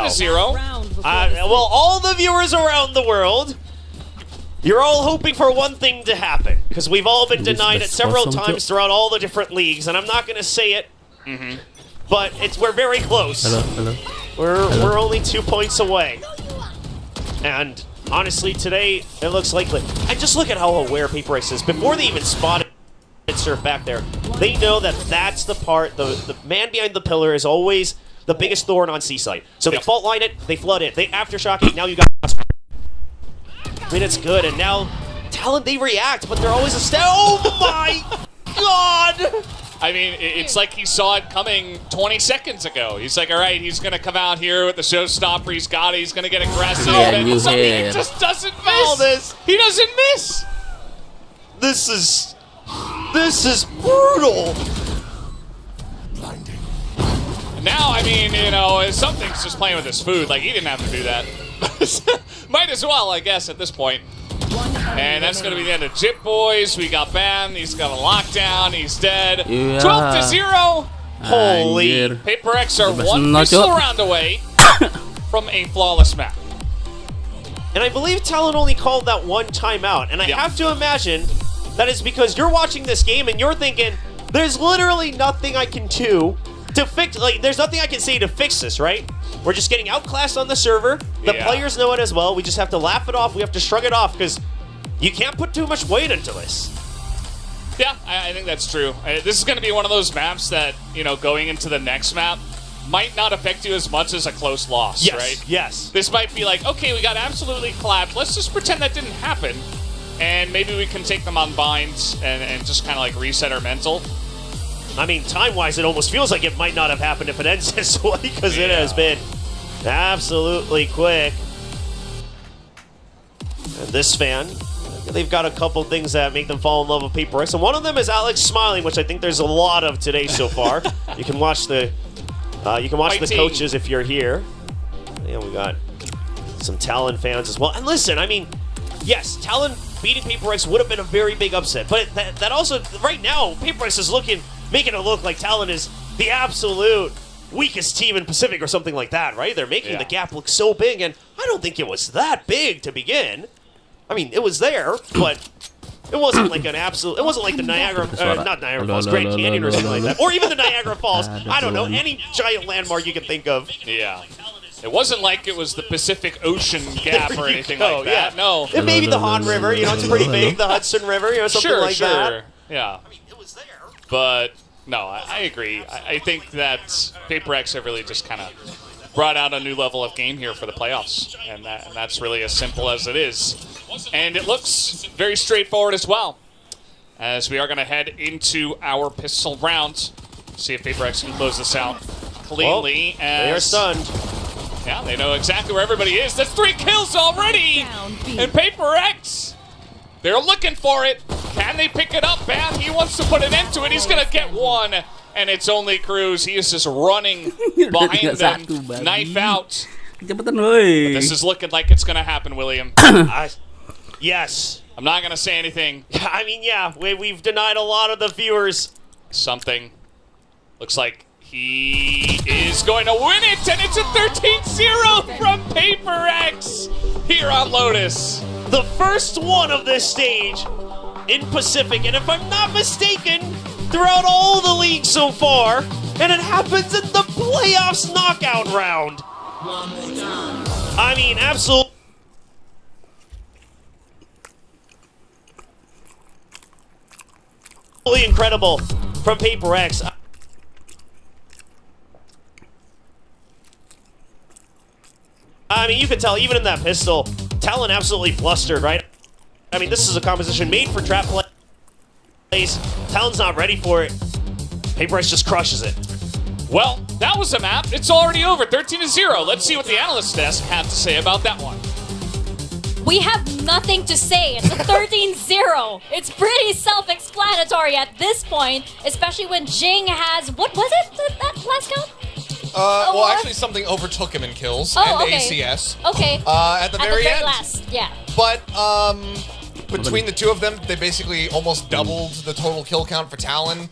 0. Well, all the viewers around the world, you're all hoping for one thing to happen, because we've all been denied it several times throughout all the different leagues, and I'm not going to say it, but we're very close. Hello. We're only 2 points away. And honestly, today, it looks likely. And just look at how aware PRX is. Before they even spotted Surf back there, they know that that's the part, the man behind the pillar is always the biggest thorn on C-side. So they fault line it, they flood it, they aftershock it, now you got... I mean, it's good, and now Talon, they react, but they're always a step. Oh my god! I mean, it's like he saw it coming 20 seconds ago. He's like, all right, he's going to come out here with the showstopper. He's got it. He's going to get aggressive. And suddenly he just doesn't miss. He doesn't miss. This is brutal. Now, I mean, you know, something's just playing with his food. Like, he didn't have to do that. Might as well, I guess, at this point. And that's going to be the end of Jip Boys. We got Bam. He's got a lockdown. He's dead. 12-0. Holy. PRX are one pistol round away from a flawless map. And I believe Talon only called that one timeout. And I have to imagine that is because you're watching this game and you're thinking, there's literally nothing I can do to fix, like, there's nothing I can say to fix this, right? We're just getting outclassed on the server. The players know it as well. We just have to laugh it off. We have to shrug it off because you can't put too much weight into this. Yeah, I think that's true. This is going to be one of those maps that, you know, going into the next map might not affect you as much as a close loss, right? Yes. This might be like, okay, we got absolutely clapped. Let's just pretend that didn't happen. And maybe we can take them on binds and just kind of like reset our mental. I mean, time-wise, it almost feels like it might not have happened if it ends this way, because it has been absolutely quick. And this fan, they've got a couple things that make them fall in love with PRX, and one of them is Alex smiling, which I think there's a lot of today so far. You can watch the coaches if you're here. Yeah, we got some Talon fans as well. And listen, I mean, yes, Talon beating PRX would have been a very big upset, but that also, right now, PRX is making it look like Talon is the absolute weakest team in Pacific or something like that, right? They're making the gap look so big, and I don't think it was that big to begin. I mean, it was there, but it wasn't like an absolute, it wasn't like the not Niagara Falls, Grand Canyon or something like that. Or even the Niagara Falls. I don't know, any giant landmark you can think of. Yeah. It wasn't like it was the Pacific Ocean gap or anything like that. Yeah. No. It may be the Han River, you know, it's pretty big, the Hudson River, you know, something like that. Yeah. I mean, it was there. But, no, I agree. I think that PRX have really just kind of brought out a new level of game here for the playoffs. And that's really as simple as it is. And it looks very straightforward as well, as we are going to head into our pistol round. See if PRX can close this out cleanly. Well, they are stunned. Yeah, they know exactly where everybody is. That's 3 kills already! And PRX, they're looking for it. Can they pick it up? Bam, he wants to put an end to it. He's going to get one. And it's only Cruz. He is just running behind them. Knife out. This is looking like it's going to happen, William. Yes. I'm not going to say anything. I mean, yeah, we've denied a lot of the viewers something. Looks like he is going to win it, and it's a 13-0 from PRX here on Lotus. The first one of this stage in Pacific, and if I'm not mistaken, throughout all the leagues so far, and it happens in the playoffs knockout round. I mean, absolutely incredible from PRX. I mean, you can tell, even in that pistol, Talon absolutely flustered, right? I mean, this is a composition made for trap plays. Talon's not ready for it. PRX just crushes it. Well, that was a map. It's already over, 13-0. Let's see what the analyst desk had to say about that one. We have nothing to say. It's a 13-0. It's pretty self-explanatory at this point, especially when Jing has, what was it, that last count? Well, actually, something overtook him in kills and ACS. Okay. At the very end. Last, yeah. But between the two of them, they basically almost doubled the total kill count for Talon.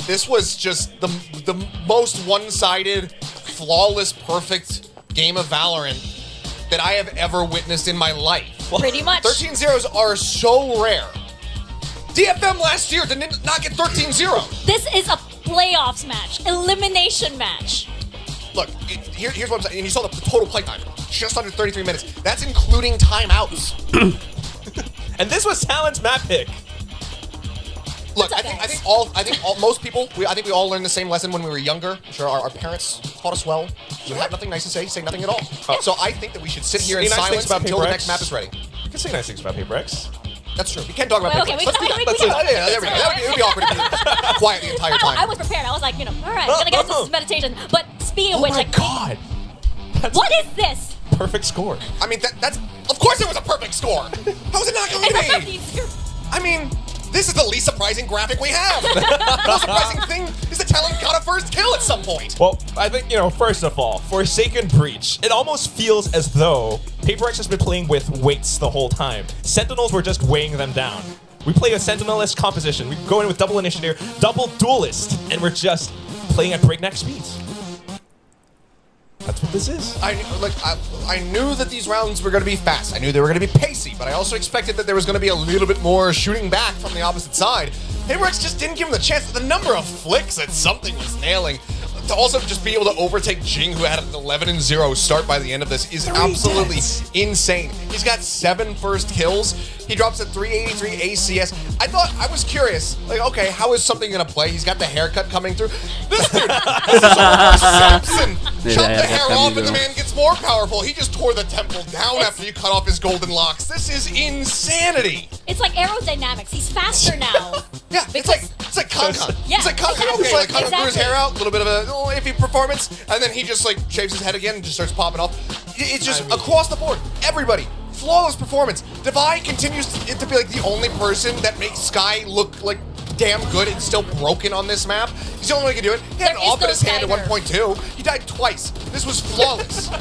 This was just the most one-sided, flawless, perfect game of Valorant that I have ever witnessed in my life. Pretty much. 13-0s are so rare. DFM last year did not get 13-0. This is a playoffs match, elimination match. Look, here's what I'm saying. And you saw the total play time, just under 33 minutes. That's including timeouts. And this was Talon's map pick. Look, I think most people, I think we all learned the same lesson when we were younger. I'm sure our parents taught us well. You have nothing nice to say nothing at all. So I think that we should sit here in silence until the next map is ready. You can say nice things about PRX. That's true. We can talk about Okay, PRX. Let's do that. Let's do that. Yeah, there we go. It would be awkward if you quiet the entire time. I was prepared. I was like, all right, I'm gonna get into this meditation. But speaking of which, like, God. what is this? Perfect score. I mean, that's of course it was a perfect score. How is it not going to be? I mean, this is the least surprising graphic we have. The most surprising thing is that Talon got a first kill at some point. Well, I think, first of all, Forsaken Breach, it almost feels as though PRX has been playing with weights the whole time. Sentinels were just weighing them down. We play a Sentinelist composition. We go in with double Initiator, double Duelist, and we're just playing at breakneck speeds. That's what this is. I knew that these rounds were going to be fast. I knew they were going to be pacey, but I also expected that there was going to be a little bit more shooting back from the opposite side. PRX just didn't give him the chance. The number of flicks that something was nailing. To also just be able to overtake Jing, who had an 11-0 start by the end of this, is absolutely insane. He's got 7 first kills. He drops a 383 ACS. I was curious, like, okay, how is something gonna play? He's got the haircut coming through. This dude, this is Omar Simpson. Chop the hair off and the man gets more powerful. He just tore the temple down after you cut off his golden locks. This is insanity. It's like aerodynamics. He's faster now. Yeah, it's like KANAN. Yeah, It's like KANAN. exactly. Okay, like KANAN Exactly. threw his hair out, a little bit of a little iffy performance, and then he just like shaves his head again and just starts popping off. It's just across the board. Everybody, flawless performance. Devi continues to be like the only person that makes Sky look like damn good and still broken on this map. He's the only one who can do it. He had an There is off in no his hand at Skyler. 1.2. He died twice. This was flawless.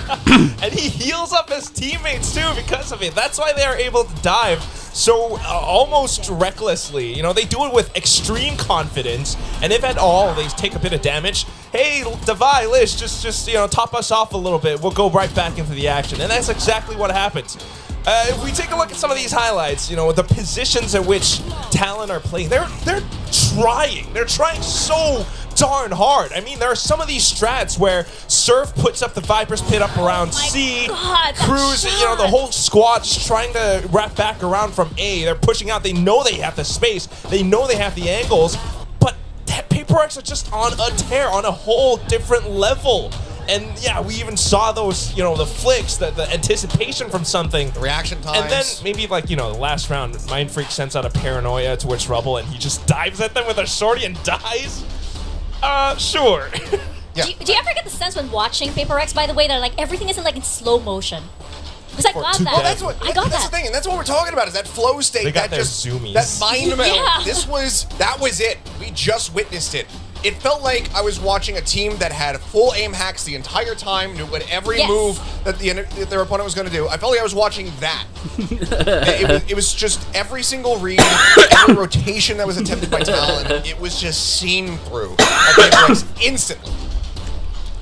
And he heals up his teammates too because of it. That's why they are able to dive so almost recklessly. They do it with extreme confidence, and if at all they take a bit of damage, hey, Devi, Lish, just top us off a little bit. We'll go right back into the action, and that's exactly what happens. If we take a look at some of these highlights, the positions at which Talon are playing, they're trying. They're trying so darn hard. I mean, there are some of these strats where Surf puts up the Viper's Pit up around C, God, that Cruz, shot. the whole squad's trying to wrap back around from A. They're pushing out. They know they have the space. They know they have the angles, but PRX are just on a tear, on a whole different level. And yeah, we even saw those, the flicks, the anticipation from something. The reaction times. And then maybe the last round, Mind Freak sends out a paranoia towards Rubble and he just dives at them with a shorty and dies? Sure. Yeah. Do you ever get the sense when watching PRX, by the way, that like everything isn't like in slow motion? Because I got too that. bad. That's that. the thing, and that's what we're talking about, is that flow state. They got that their just zoomies. That mind meld. Yeah. That was it. We just witnessed it. It felt like I was watching a team that had full aim hacks the entire time, knew what every Yes. move that their opponent was going to do. I felt like I was watching that. it was just every single read, every rotation that was attempted by Talon, it was just seen through by PRX instantly.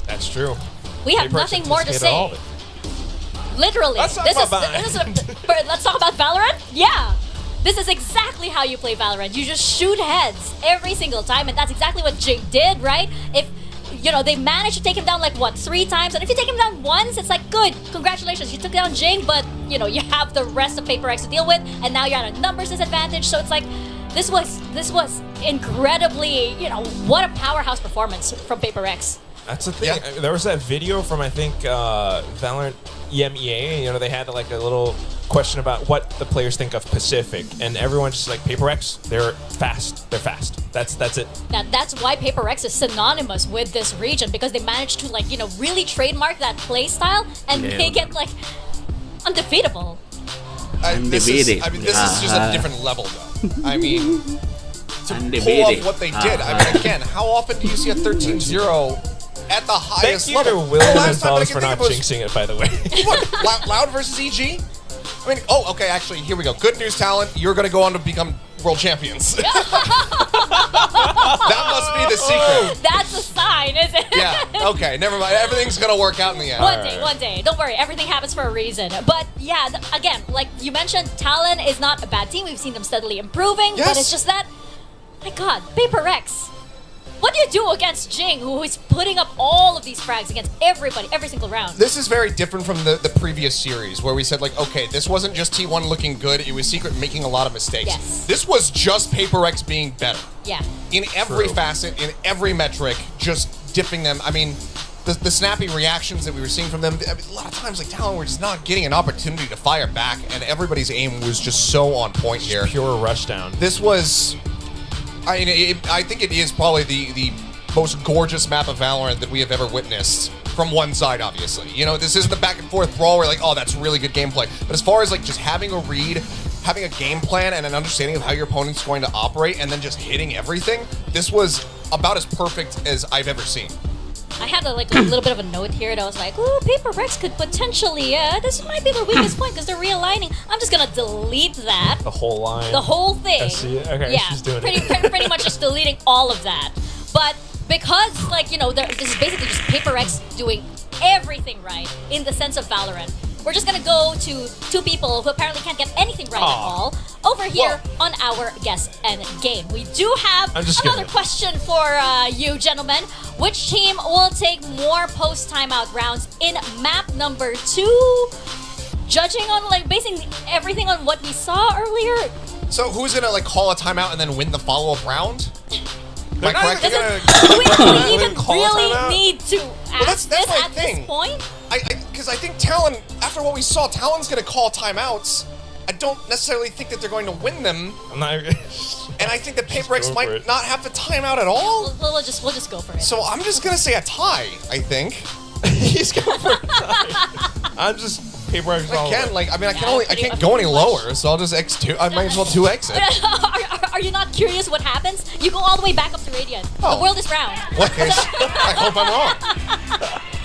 That's true. We have PRX nothing more to anticipated all say. of it. Literally. Let's talk about Valorant. Let's talk about Valorant? Yeah. This is exactly how you play Valorant. You just shoot heads every single time, and that's exactly what Jing did, right? If they managed to take him down 3 times, and if you take him down once, it's like, good, congratulations, you took down Jing, but you have the rest of PRX to deal with, and now you're at a numbers disadvantage. So it's like, this was incredibly, what a powerhouse performance from PRX. That's the thing. Yeah. I mean, there was that video from, I think, Valorant EMEA. They had a little question about what the players think of Pacific, and everyone's just like, PRX, they're fast. They're fast. That's it. That's why PRX is synonymous with this region, because they managed to really trademark that play style and make it undefeatable. This is just a different level, though. I mean, to pull off what they did. I mean, again, how often do you see a 13-0 at the highest Thank you level? to Will The and last time I Gonzalez can for think not of was- jinxing it, by the way. Look, Loud versus EG? I mean, okay, actually, here we go. Good news, Talent. You're going to go on to become world champions. That must be the secret. That's a sign, isn't it? Yeah, okay, never mind. Everything's gonna work out in the end. One day. Don't worry, everything happens for a reason. But yeah, again, like you mentioned, Talon is not a bad team. We've seen them steadily improving, Yes. but it's just that, my God, PRX. What do you do against Jing, who is putting up all of these frags against everybody, every single round? This is very different from the previous series where we said, like, okay, this wasn't just T1 looking good, it was Secret making a lot of mistakes. Yes. This was just PRX being better. Yeah. In every facet, in every metric, just dipping them. I mean, the snappy reactions that we were seeing from them, I mean, a lot of times, like, Talon were just not getting an opportunity to fire back, and everybody's aim was just so on point here. Pure rushdown. This was... I mean, I think it is probably the most gorgeous map of Valorant that we have ever witnessed from one side, obviously. You know, this isn't the back and forth brawl where, like, oh, that's really good gameplay. But as far as, like, just having a read, having a game plan and an understanding of how your opponent's going to operate and then just hitting everything, this was about as perfect as I've ever seen. I had a little bit of a note here that was like, ooh, PRX could potentially, this might be their weakest point because they're realigning. I'm just gonna delete that. The whole line. The whole thing. I see it. Okay, yeah, she's doing pretty much just deleting all of that. But because, like, you know, this is basically just PRX doing everything right in the sense of Valorant, we're just gonna go to two people who apparently can't get anything right at all over here on our guess and game. We do have another question for you, gentlemen. Which team will take more post timeout rounds in map number 2? Judging on, like, basing everything on what we saw earlier. So who's gonna, like, call a timeout and then win the follow-up round? Am I correct? Do we even really need to ask that's my at thing. this point? Because I think Talon, after what we saw, Talon's going to call timeouts. I don't necessarily think that they're going to win them. I'm not. And I think that PRX go for might it. not have the timeout at all. We'll just go for it. So I'm just going to say a tie, I think. He's going for a tie. I'm just PRX all Again, over. like, I mean, I can't go any lower, so I'll just X2. I might as well 2X it. Are you not curious what happens? You go all the way back up to Radiant. Oh. The world is round. What case? I hope I'm wrong.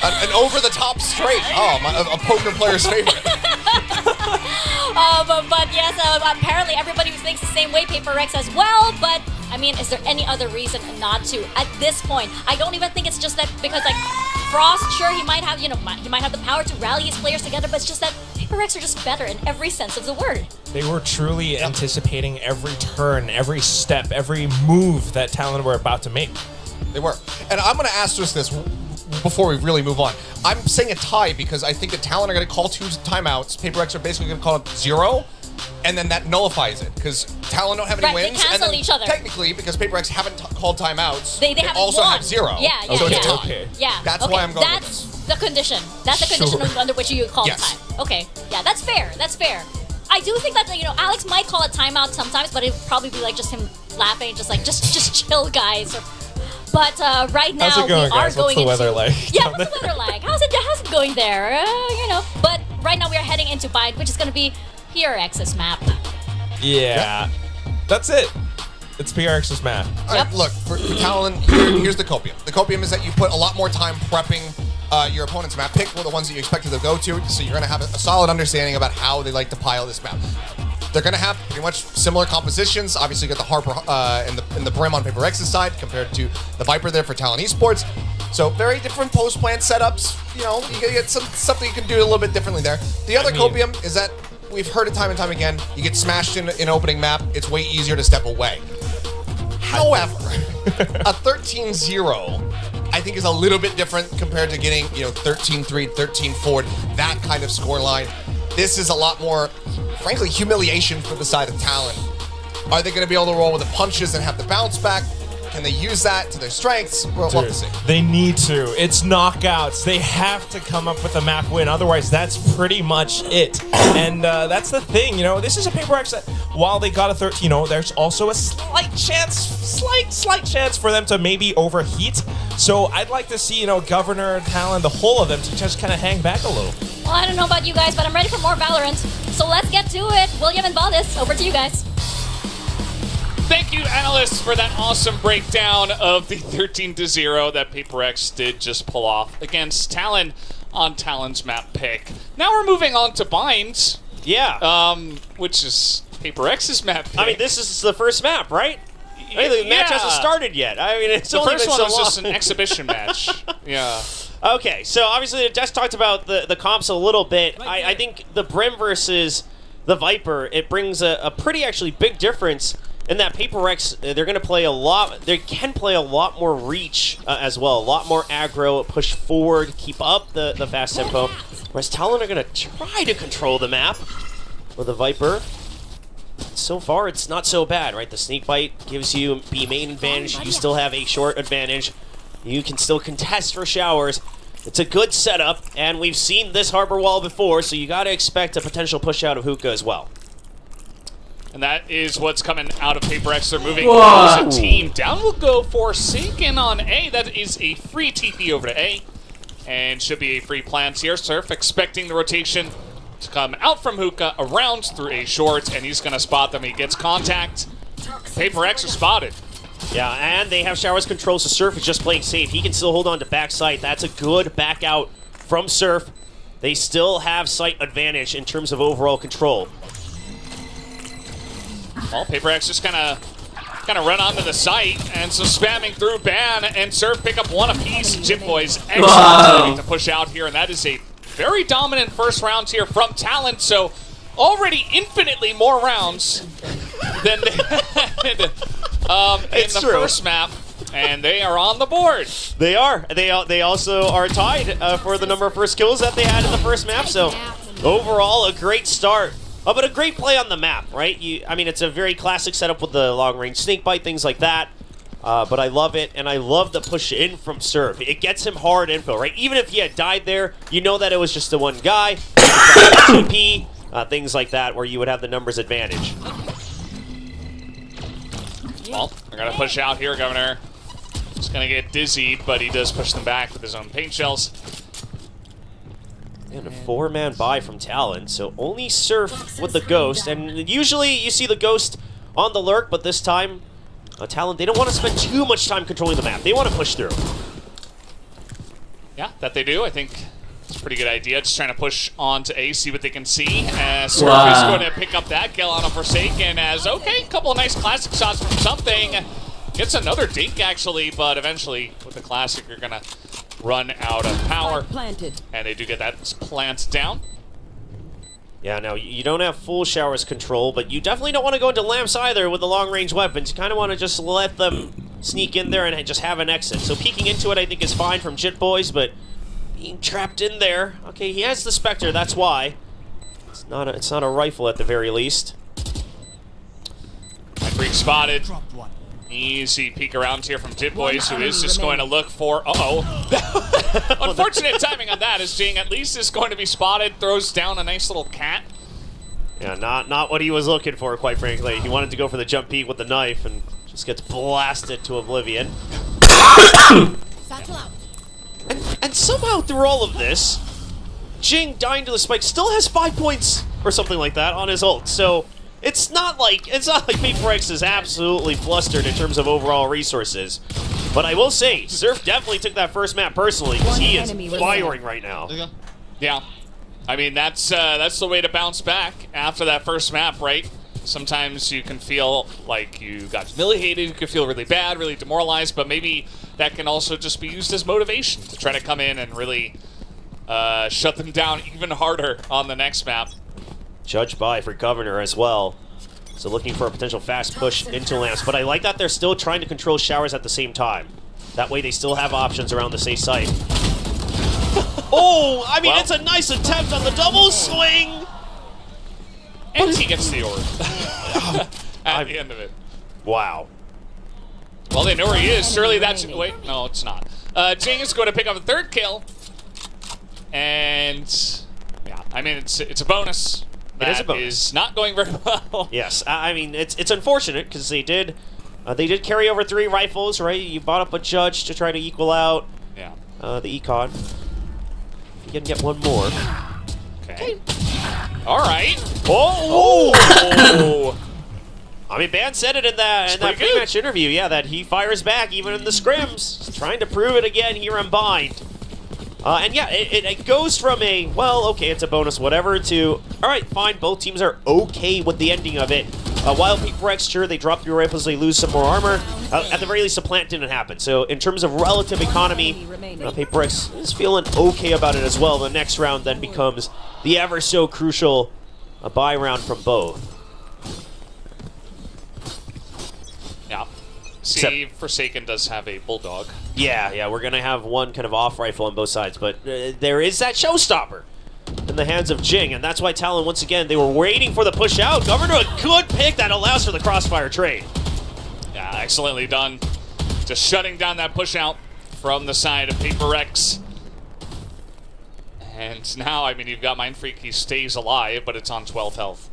An over-the-top straight. Oh, a poker player's favorite. But yes, apparently everybody thinks the same way, PRX as well. But I mean, is there any other reason not to at this point? I don't even think it's just that because, like, Frost, sure, he might have, he might have the power to rally his players together, but it's just that PRX are just better in every sense of the word. They were truly anticipating every turn, every step, every move that Talon were about to make. They were. And I'm going to asterisk this before we really move on. I'm saying a tie because I think that Talon are going to call 2 timeouts. PRX are basically going to call it 0, and then that nullifies it because Talon don't have any wins. They cancel and then each other. Technically, because PRX haven't called timeouts, they haven't also won. have 0. Yeah, so yeah. it's a tie. Okay. Yeah. That's why I'm going with this. That's the condition. That's the condition under which you call Yes. the time. Okay. Yeah, that's fair. That's fair. I do think that, Alex might call a timeout sometimes, but it'd probably be like just him laughing, just like, just chill, guys. But right now, How's it going, we are guys? going What's the into... weather like? Yeah, what's the weather like? How's it going there? But right now we are heading into BENQ, which is going to be PRX's map. Yeah. That's it. It's PRX's map. All right, look, for Talon, here's the copium. The copium is that you put a lot more time prepping your opponent's map. Pick the ones that you expected to go to, so you're going to have a solid understanding about how they like to pile this map. They're going to have pretty much similar compositions. Obviously, you got the Harper and the Brim on PRX's side compared to the Viper there for Talon Esports. So very different post-plan setups. You get something you can do a little bit differently there. The other copium is that we've heard it time and time again. You get smashed in an opening map. It's way easier to step away. However, a 13-0, I think, is a little bit different compared to getting 13-3, 13-4, that kind of scoreline. This is a lot more, frankly, humiliation for the side of Talon. Are they going to be able to roll with the punches and have the bounce back? Can they use that to their strengths? We'll have to see. They need to. It's knockouts. They have to come up with a map win. Otherwise, that's pretty much it. And that's the thing. This is a PRX that, while they got a 13, there's also a slight chance for them to maybe overheat. So I'd like to see, Governor, Talon, the whole of them to just kind of hang back a little. Well, I don't know about you guys, but I'm ready for more Valorant. So let's get to it. William and BOSE, over to you guys. Thank you, analysts, for that awesome breakdown of the 13-0 that PRX did just pull off against Talon on Talon's map pick. Now we're moving on to BENQ. Yeah. Which is Paper X's map. I mean, this is the first map, right? I mean, the match hasn't started yet. I mean, it's The only first been one so was long. just an exhibition match. Yeah. Okay, so obviously Jess talked about the comps a little bit. I think the Brim versus the Viper, it brings a pretty actually big difference in that Paper X, they're going to play a lot, they can play a lot more reach as well, a lot more aggro, push forward, keep up the fast tempo, whereas Talon are going to try to control the map with the Viper. So far, it's not so bad, right? The sneak bite gives you B main advantage. You still have A short advantage. You can still contest for showers. It's a good setup, and we've seen this harbor wall before, so you got to expect a potential push out of Hookah as well. And that is what's coming out of Paper X. They're moving as a team. Down will go Forsaken on A. That is a free TP over to A. And should be a free plant here. Surf expecting the rotation to come out from Hookah around through A short, and he's going to spot them. He gets contact. Paper X are spotted. Yeah, and they have showers control, so Surf is just playing safe. He can still hold on to backside. That's a good back out from Surf. They still have site advantage in terms of overall control. Well, Paper X just kind of run onto the site, and so spamming through Ban and Surf pick up one apiece. Jip Boys excellent timing to push out here, and that is a very dominant first round here from Talent. So already infinitely more rounds than they had in the first map, and they are on the board. They are. They also are tied for the number of first kills that they had in the first map. So overall, a great start. But a great play on the map, right? I mean, it's a very classic setup with the long-range snake bite, things like that. But I love it, and I love the push in from Surf. It gets him hard info, right? Even if he had died there, you know that it was just the one guy. TP, things like that, where you would have the numbers advantage. Well, they're going to push out here, Governor. He's going to get dizzy, but he does push them back with his own paint shells. And a four-man buy from Talon, so only Surf with the Ghost. And usually you see the Ghost on the lurk, but this time, Talon, they don't want to spend too much time controlling the map. They want to push through. Yeah, that they do. I think it's a pretty good idea. Just trying to push on to A, see what they can see. Surf is going to pick up that kill on a Forsaken as, okay, a couple of nice classic shots from something. Gets another dink, actually, but eventually, with the classic, you're going to run out of power. And they do get that plant down. Yeah, now, you don't have full showers control, but you definitely don't want to go into lamps either with the long-range weapons. You kind of want to just let them sneak in there and just have an exit. So peeking into it, I think, is fine from Jit Boys, but being trapped in there. Okay, he has the Spectre, that's why. It's not a rifle at the very least. Freak spotted. Easy peek around here from Jit Boys, who is just going to look for... Unfortunate timing on that, as Jing at least is going to be spotted, throws down a nice little cat. Yeah, not what he was looking for, quite frankly. He wanted to go for the jump peek with the knife and just gets blasted to oblivion. And somehow through all of this, Jing dying to the spike still has 5 points or something like that on his ult. So it's not like Paper X is absolutely flustered in terms of overall resources. But I will say, Surf definitely took that first map personally because he is firing right now. Yeah. I mean, that's the way to bounce back after that first map, right? Sometimes you can feel like you got humiliated, you can feel really bad, really demoralized, but maybe that can also just be used as motivation to try to come in and really shut them down even harder on the next map. Judge by for Governor as well. So looking for a potential fast push into lamps, but I like that they're still trying to control showers at the same time. That way they still have options around the safe site. Oh, I mean, well, it's a nice attempt on the double swing. And he gets the orb at the end of it. Wow. Well, they know where he is. Surely that's... Wait, no, it's not. Jing is going to pick up a third kill. And... yeah, I mean, it's a bonus. It is a bonus. Is not going very well. Yes, I mean, it's unfortunate because they did carry over 3 rifles, right? You bought up a Judge to try to equal out the econ. You can get one more. Okay. All right. Oh! I mean, Ban said it in that pre-match interview, yeah, that he fires back even in the scrims. He's trying to prove it again here on Bind. And yeah, it goes from a, well, okay, it's a bonus, whatever, to, all right, fine, both teams are okay with the ending of it. While PRX, sure, they drop 3 rifles, they lose some more armor. At the very least, the plant didn't happen. So in terms of relative economy, PRX is feeling okay about it as well. The next round then becomes the ever so crucial buy round from both. Yeah. See, Forsaken does have a Bulldog. Yeah, we're going to have one kind of off rifle on both sides, but there is that showstopper in the hands of Jing, and that's why Talon, once again, they were waiting for the push out. Governor, a good pick that allows for the crossfire trade. Yeah, excellently done. Just shutting down that push out from the side of PRX. And now, I mean, you've got Mind Freak, he stays alive, but it's on 12 health.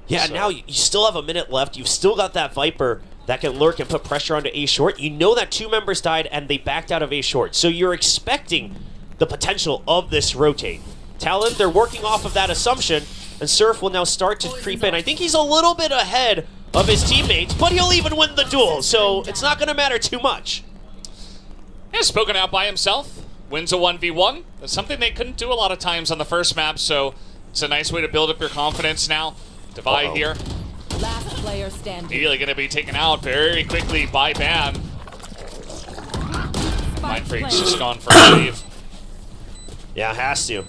Yeah, so now you still have a minute left. You've still got that Viper that can lurk and put pressure onto A short. You know that 2 members died and they backed out of A short, so you're expecting the potential of this rotate. Talon, they're working off of that assumption, and Surf will now start to creep in. I think he's a little bit ahead of his teammates, but he'll even win the duel, so it's not going to matter too much. Yeah, spoken out by himself, wins a 1v1. That's something they couldn't do a lot of times on the first map, so it's a nice way to build up your confidence now. Divide here. Last player standing. Immediately going to be taken out very quickly by Ban. Mind Freak's just gone for a save. Yeah, has to.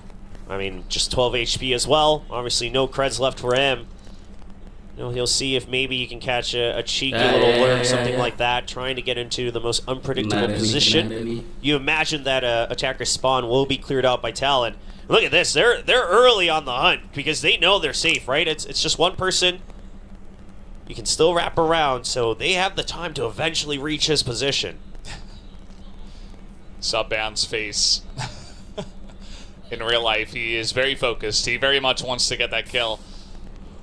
I mean, just 12 HP as well. Obviously, no creds left for him. You know, he'll see if maybe he can catch a cheeky little lurk, something like that, trying to get into the most unpredictable position. You imagine that attacker spawn will be cleared out by Talon. Look at this. They're early on the hunt because they know they're safe, right? It's just one person. You can still wrap around, so they have the time to eventually reach his position. Sub Ban's face. In real life, he is very focused. He very much wants to get that kill.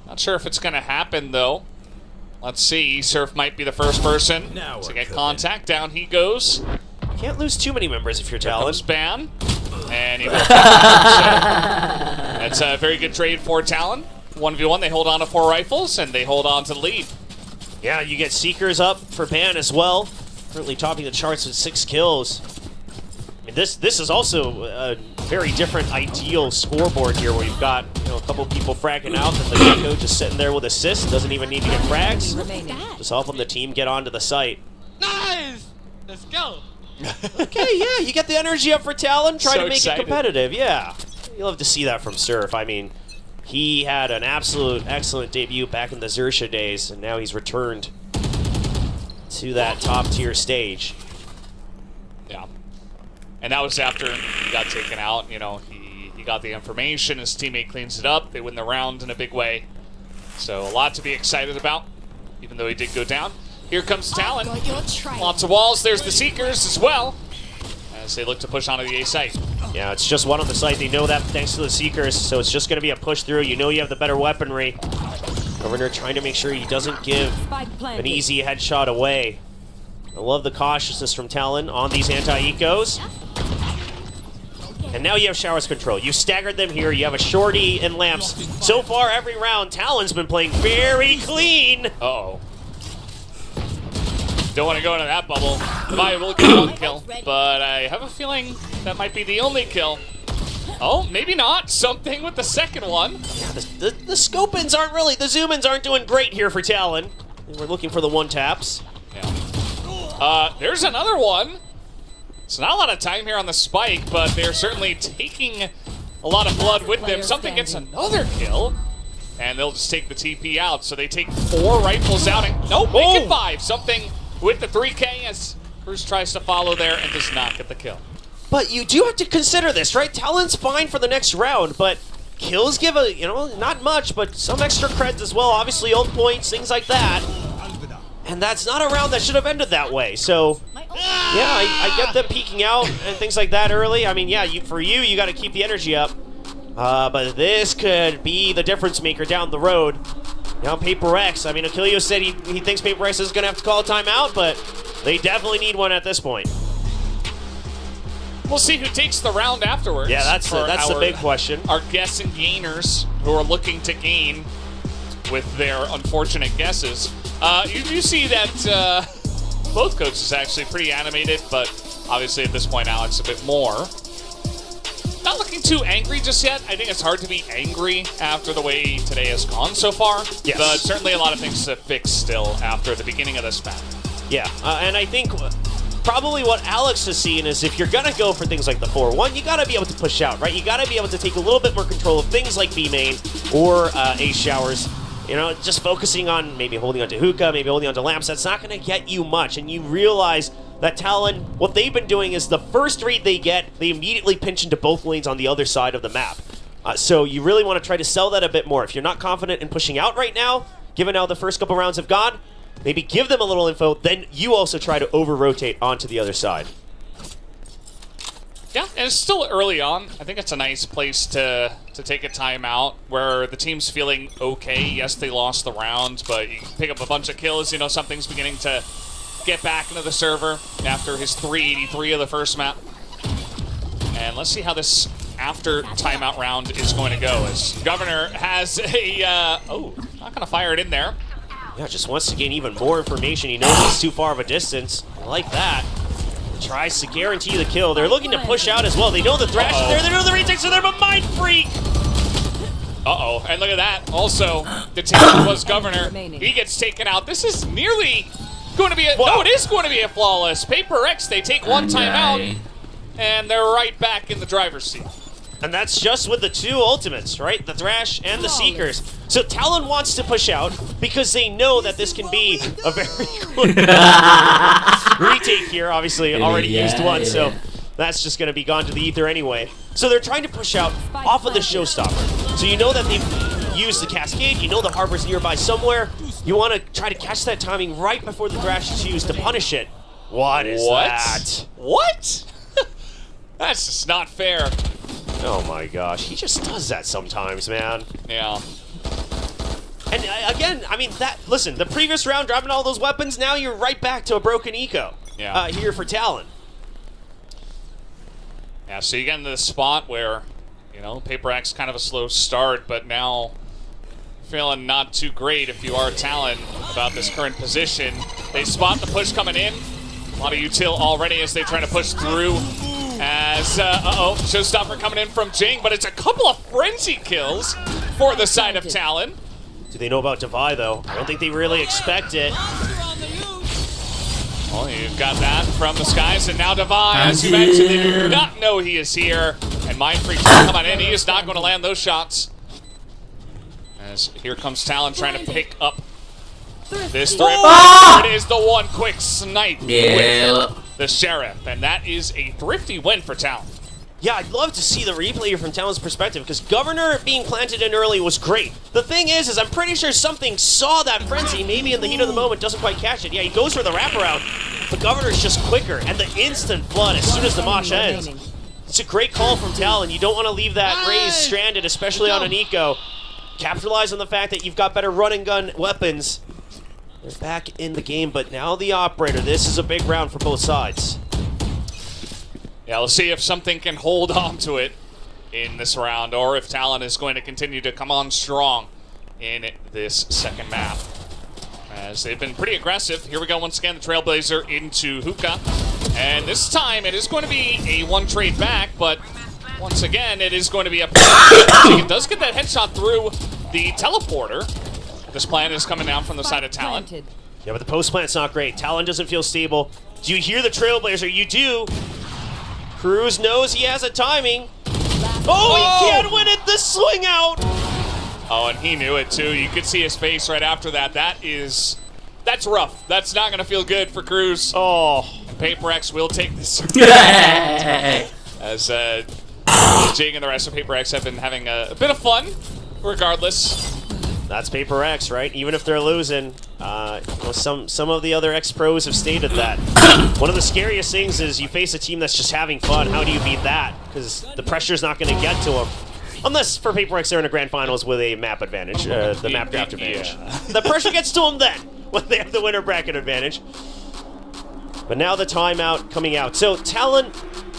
Not sure if it's going to happen, though. Let's see. Surf might be the first person to get contact. Down he goes. Can't lose too many members if you're Here Talon. comes Ban. And he will take it. That's a very good trade for Talon. 1v1, they hold on to 4 rifles, and they hold on to the lead. Yeah, you get Seekers up for Ban as well. Currently topping the charts with 6 kills. I mean, this is also a very different ideal scoreboard here, where you've got a couple people fragging out, and the Gecko just sitting there with assists, doesn't even need to get frags. Just helping the team get onto the site. Nice! Let's go! Okay, yeah, you get the energy up for Talon, try So to make excited. it competitive, yeah. You love to see that from Surf. I mean, he had an absolute excellent debut back in the Xersha days, and now he's returned to that top-tier stage. Yeah. And that was after he got taken out. You know, he got the information, his teammate cleans it up, they win the round in a big way. So a lot to be excited about, even though he did go down. Here comes Talon. Lots of walls. There's the Seekers as well, as they look to push onto the A site. Yeah, it's just one on the site. They know that thanks to the Seekers, so it's just going to be a push through. You know you have the better weaponry. Governor trying to make sure he doesn't give an easy headshot away. I love the cautiousness from Talon on these anti-ecos. And now you have Showers control. You staggered them here. You have a shorty and lamps. So far, every round, Talon's been playing very clean. Uh-oh. Don't want to go into that bubble. I will get 1 kill, but I have a feeling that might be the only kill. Oh, maybe not. Something with the second one. Yeah, the scope-ins aren't really, the zoom-ins aren't doing great here for Talon. We're looking for the 1-taps. Yeah. There's another one. It's not a lot of time here on the spike, but they're certainly taking a lot of blood with them. Something gets another kill, and they'll just take the TP out. So they take 4 rifles out, and nope, make it 5. Something with the 3K as Cruz tries to follow there and does not get the kill. But you do have to consider this, right? Talon's fine for the next round, but kills give a, not much, but some extra creds as well. Obviously, ult points, things like that. And that's not a round that should have ended that way. So, yeah, I get them peeking out and things like that early. I mean, yeah, for you, you got to keep the energy up. But this could be the difference maker down the road. Now PRX, I mean, Achilles said he thinks PRX is going to have to call a timeout, but they definitely need one at this point. We'll see who takes the round afterwards. Yeah, that's the big question. Our guess and gainers who are looking to gain with their unfortunate guesses. You see that both coaches actually pretty animated, but obviously at this point, Alex, a bit more. not looking too angry just yet. I think it's hard to be angry after the way today has gone so far. Yes. But certainly a lot of things to fix still after the beginning of this map. Yeah, and I think probably what Alex has seen is if you're gonna go for things like the 4-1, you gotta be able to push out, right? You gotta be able to take a little bit more control of things like B main or Ace Showers. You know, just focusing on maybe holding onto hookah, maybe holding onto lamps, that's not gonna get you much. And you realize that Talon, what they've been doing is the first read they get, they immediately pinch into both lanes on the other side of the map. So you really want to try to sell that a bit more. If you're not confident in pushing out right now, given how the first couple rounds have gone, maybe give them a little info, then you also try to over-rotate onto the other side. Yeah, and it's still early on. I think it's a nice place to take a timeout where the team's feeling okay. Yes, they lost the round, but you pick up a bunch of kills. You know, something's beginning to get back into the server after his 383 of the first map. And let's see how this after timeout round is going to go, as Governor has a, oh, not going to fire it in there. Yeah, just wants to gain even more information. He knows it's too far of a distance. I like that. Tries to guarantee the kill. They're looking to push out as well. They know the Thrash is there. They know the retakes are there, but Mind Freak! Uh-oh, and look at that. Also, the team was Governor. He gets taken out. This is nearly going to be a... Whoa. No, it is going to be a flawless. PRX, they take one time out, and they're right back in the driver's seat. And that's just with the two ultimates, right? The Thrash and the Seekers. So Talon wants to push out because they know that this can be a very good retake here. Obviously, already used one, so that's just going to be gone to the ether anyway. So they're trying to push out off of the Showstopper. So you know that they've used the Cascade. You know the Harbor's nearby somewhere. You want to try to catch that timing right before the Thrash is used to punish it. What is that? What? That's just not fair. Oh my gosh, he just does that sometimes, man. Yeah. And again, I mean, listen, the previous round, dropping all those weapons, now you're right back to a broken eco here for Talon. Yeah, so you get into the spot where, you know, PRX kind of a slow start, but now feeling not too great if you are Talon about this current position. They spot the push coming in. A lot of util already as they try to push through. As, Showstopper coming in from Jing, but it's a couple of frenzy kills for the side of Talon. Do they know about Devi, though? I don't think they really expect it. Well, you've got that from the skies, and now Devi, as you mentioned, they do not know he is here. And Mind Freak's coming in, he is not going to land those shots. As here comes Talon trying to pick up this threat. It is the one quick snipe with the Sheriff, and that is a thrifty win for Talon. Yeah, I'd love to see the replay from Talon's perspective, because Governor being planted in early was great. The thing is I'm pretty sure something saw that frenzy, maybe in the heat of the moment, doesn't quite catch it. Yeah, he goes for the wraparound, but Governor's just quicker, and the instant flood as soon as the mosh ends. It's a great call from Talon. You don't want to leave that Raze stranded, especially on an eco. Capitalize on the fact that you've got better run and gun weapons. They're back in the game, but now the operator. This is a big round for both sides. Yeah, we'll see if something can hold on to it in this round, or if Talon is going to continue to come on strong in this second map. As they've been pretty aggressive. Here we go once again, the Trailblazer into Hookah. And this time it is going to be a one trade back, but once again it is going to be a... It does get that headshot through the teleporter. This plan is coming down from the side of Talon. Yeah, but the post plant's not great. Talon doesn't feel stable. Do you hear the Trailblazer? You do. Cruz knows he has a timing. Oh, he can't win it! The swing out! Oh, and he knew it too. You could see his face right after that. That's rough. That's not going to feel good for Cruz. Oh. PRX will take this. As Jing and the rest of PRX have been having a bit of fun, regardless. That's PRX, right? Even if they're losing, some of the other ex-pros have stated that. One of the scariest things is you face a team that's just having fun. How do you beat that? Because the pressure's not going to get to them. Unless for PRX they're in a grand finals with a map advantage, the map draft advantage. The pressure gets to them then, when they have the winner bracket advantage. But now the timeout coming out. So Talon,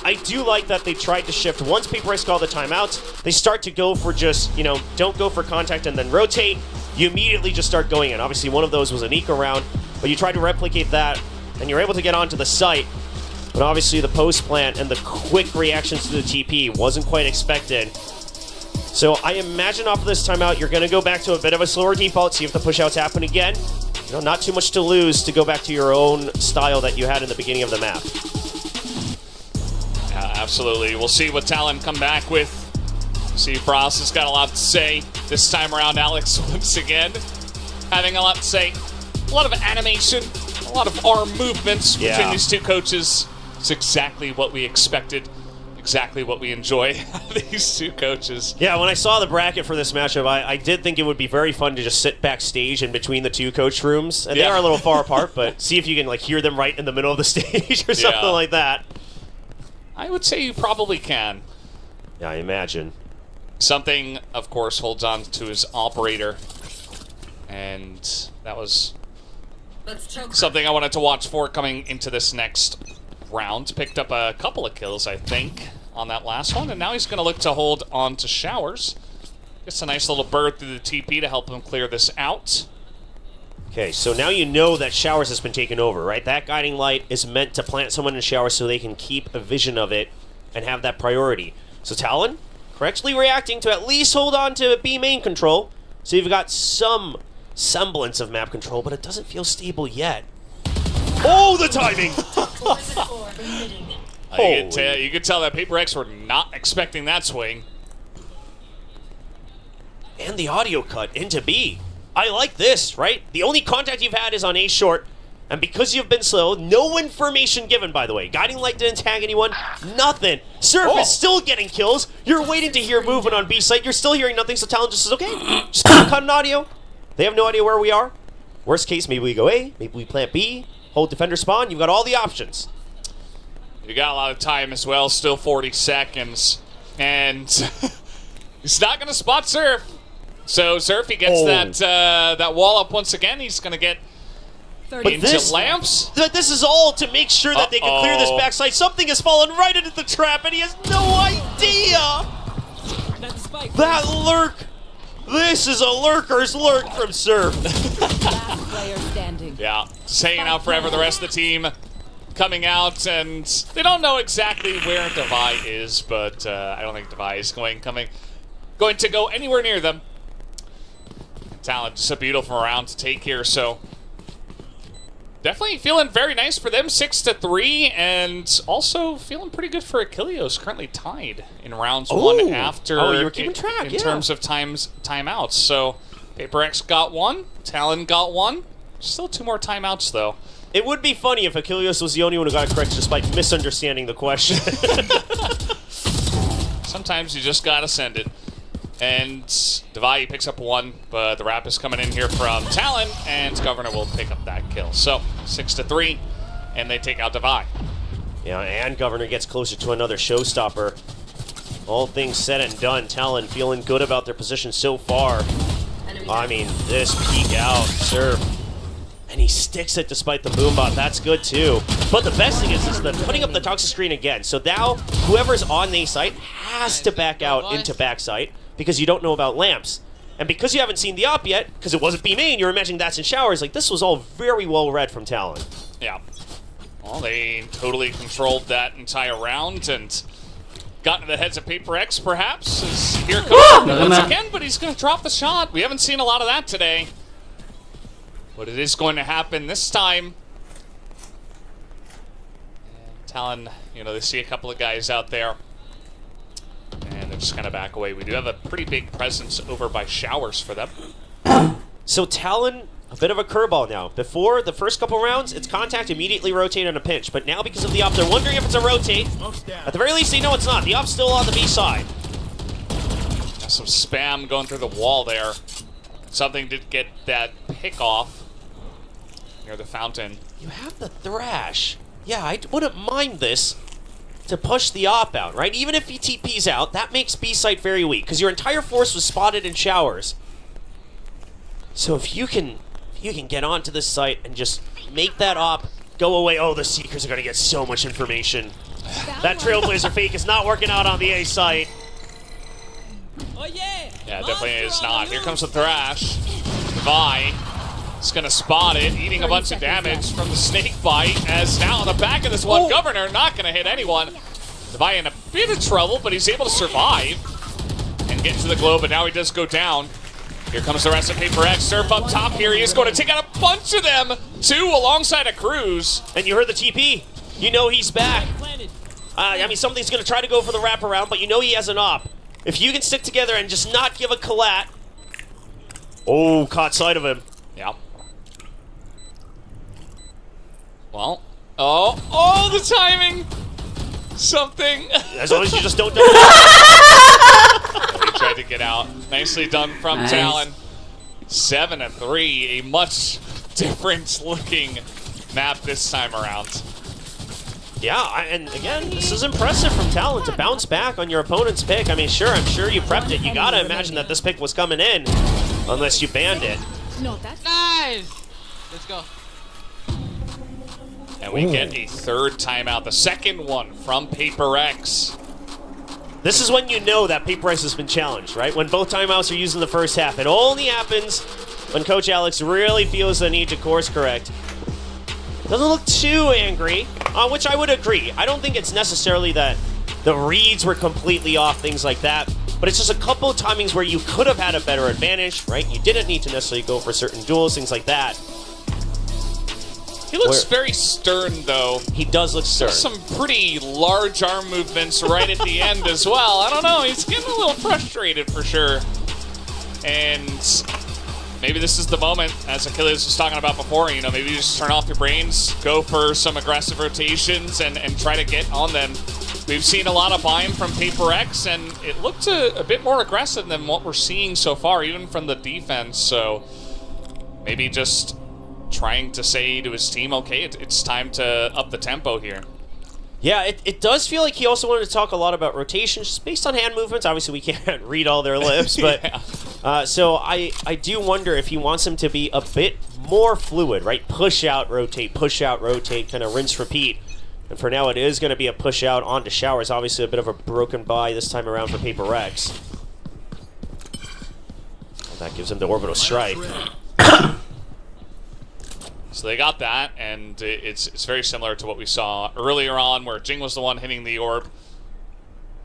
I do like that they tried to shift. Once PRX call the timeouts, they start to go for just, don't go for contact and then rotate. You immediately just start going in. Obviously, one of those was an eco round, but you try to replicate that, and you're able to get onto the site. But obviously the post plant and the quick reactions to the TP wasn't quite expected. So I imagine off of this timeout, you're going to go back to a bit of a slower default, see if the push-outs happen again. You know, not too much to lose to go back to your own style that you had in the beginning of the map. Yeah, absolutely. We'll see what Talon come back with. See, Frost has got a lot to say. This time around, Alex, once again, having a lot to say. A lot of animation, a lot of arm movements between these two coaches. It's exactly what we expected, exactly what we enjoy out of these two coaches. Yeah, when I saw the bracket for this matchup, I did think it would be very fun to just sit backstage in between the two coach rooms. And they are a little far apart, but see if you can like hear them right in the middle of the stage or something like that. I would say you probably can. Yeah, I imagine. Something, of course, holds on to his operator. And that was something I wanted to watch for coming into this next round. Picked up a couple of kills, I think, on that last one. And now he's going to look to hold on to Showers. Gets a nice little bird through the TP to help him clear this out. Okay, so now you know that Showers has been taken over, right? That guiding light is meant to plant someone in Showers so they can keep a vision of it and have that priority. So Talon, correctly reacting to at least hold on to B main control. So you've got some semblance of map control, but it doesn't feel stable yet. Oh, the timing! You could tell that PRX were not expecting that swing. And the audio cut into B. I like this, right? The only contact you've had is on A short, and because you've been slow, no information given, by the way. Guiding light didn't tag anyone, nothing. Surf is still getting kills. You're waiting to hear movement on B site. You're still hearing nothing, so Talon just says, okay, just cut an audio. They have no idea where we are. Worst case, maybe we go A, maybe we plant B, hold defender spawn. You've got all the options. You got a lot of time as well, still 40 seconds. And he's not going to spot Surf. So Surf, he gets that wall up once again. He's going to get into lamps. This is all to make sure that they can clear this backside. Something has fallen right into the trap, and he has no idea. That lurk. This is a lurker's lurk from Surf. Last player standing. Yeah, just hanging out forever. The rest of the team coming out, and they don't know exactly where Devi is, but I don't think Devi is going to go anywhere near them. Talent, just a beautiful round to take here, so definitely feeling very nice for them, 6-3, and also feeling pretty good for Achilleos, currently tied in rounds one after you were keeping track, in terms of timeouts. So PRX got one, Talon got one, still 2 more timeouts though. It would be funny if Achilleos was the only one who got it correct despite misunderstanding the question. Sometimes you just gotta send it. And Devi picks up one, but the wrap is coming in here from Talon, and Governor will pick up that kill. So 6-3, and they take out Devi. Yeah, and Governor gets closer to another showstopper. All things said and done, Talon feeling good about their position so far. I mean, this peek out, Surf. And he sticks it despite the boombot. That's good too. But the best thing is that putting up the toxic screen again. So now whoever's on A site has to back out into back site because you don't know about lamps. And because you haven't seen the op yet, because it wasn't B main, you're imagining that's in Showers. Like, this was all very well read from Talon. Yeah. Well, they totally controlled that entire round and got into the heads of PRX, perhaps. As here comes once again, but he's going to drop the shot. We haven't seen a lot of that today. But it is going to happen this time. And Talon, you know, they see a couple of guys out there. And they're just kind of back away. We do have a pretty big presence over by Showers for them. So Talon, a bit of a curveball now. Before the first couple rounds, it's contact, immediately rotate on a pinch. But now because of the op, they're wondering if it's a rotate. At the very least, they know it's not. The op's still on the B side. Got some spam going through the wall there. Something did get that pick off near the fountain. You have the Thrash. Yeah, I wouldn't mind this to push the op out, right? Even if he TP's out, that makes B site very weak because your entire force was spotted in Showers. So if you can get onto this site and just make that op go away. Oh, the Seekers are going to get so much information. That Trailblazer fake is not working out on the A site. Oh yeah! Yeah, definitely is not. Here comes the Thrash. Devi He's gonna spot it, eating a bunch of damage from the snake bite, as now on the back of this one, Governor not gonna hit anyone. Devi in a bit of trouble, but he's able to survive and get to the globe, but now he does go down. Here comes the rest of Paper X. Surf up top here. He is going to take out a bunch of them, 2 alongside a Cruz. And you heard the TP. You know he's back. I mean, something's going to try to go for the wraparound, but you know he has an op. If you can stick together and just not give a collat. Oh, caught sight of him. Yeah. Well, oh, the timing. Something. As long as you just don't do He tried to get out. Nicely done from Talon. 7-3, a much different looking map this time around. Yeah, and again, this is impressive from Talon to bounce back on your opponent's pick. I mean, sure, I'm sure you prepped it. You gotta imagine that this pick was coming in, unless you banned it. Nice! Let's go. And we get a 3rd timeout, the 2nd one from Paper X. This is when you know that Paper X has been challenged, right? When both timeouts are used in the first half. It only happens when Coach Alex really feels the need to course correct. Doesn't look too angry, which I would agree. I don't think it's necessarily that the reads were completely off, things like that. But it's just a couple of timings where you could have had a better advantage, right? You didn't need to necessarily go for certain duels, things like that. He looks very stern, though. He does look stern. Some pretty large arm movements right at the end as well. I don't know, he's getting a little frustrated for sure. And maybe this is the moment, as Achilles was talking about before, you know, maybe you just turn off your brains, go for some aggressive rotations, and try to get on them. We've seen a lot of buy-in from Paper X, and it looked a bit more aggressive than what we're seeing so far, even from the defense. So maybe just trying to say to his team, okay, it's time to up the tempo here. Yeah, it does feel like he also wanted to talk a lot about rotations, just based on hand movements. Obviously, we can't read all their lips, but yeah. So I do wonder if he wants him to be a bit more fluid, right? Push out, rotate, kind of rinse, repeat. And for now, it is going to be a push out onto showers. Obviously, a bit of a broken buy this time around for Paper X. That gives him the orbital strike. So they got that, and it's very similar to what we saw earlier on, where Jing was the one hitting the orb,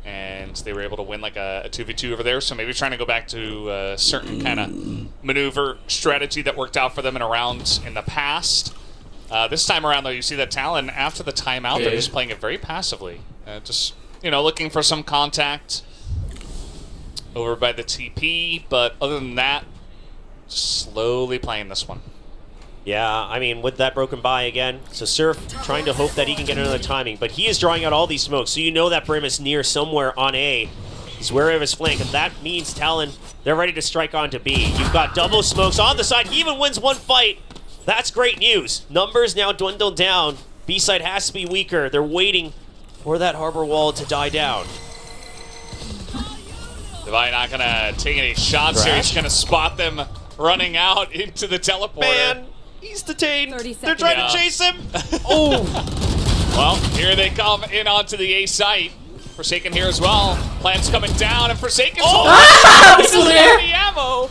and they were able to win like a 2v2 over there. So maybe trying to go back to a certain kind of maneuver strategy that worked out for them in a round in the past. This time around, though, you see that Talon, after the timeout, they're just playing it very passively. Just, you know, looking for some contact over by the TP, but other than that, just slowly playing this one. Yeah, I mean, with that broken buy again, so Surf trying to hope that he can get another timing, but he is drawing out all these smokes, so you know that Brim is near somewhere on A. He's wary of his flank, and that means Talon, they're ready to strike on to B. You've got double smokes on the side. He even wins one fight. That's great news. Numbers now dwindle down. B side has to be weaker. They're waiting for that harbor wall to die down. Devi not gonna take any shots here. He's gonna spot them running out into the teleporter. Man, he's detained. 30 They're trying Yeah. to chase him. Oh. Well, here they come in onto the A site. Forsaken here as well. Plant's coming down, and Forsaken's holding the ammo.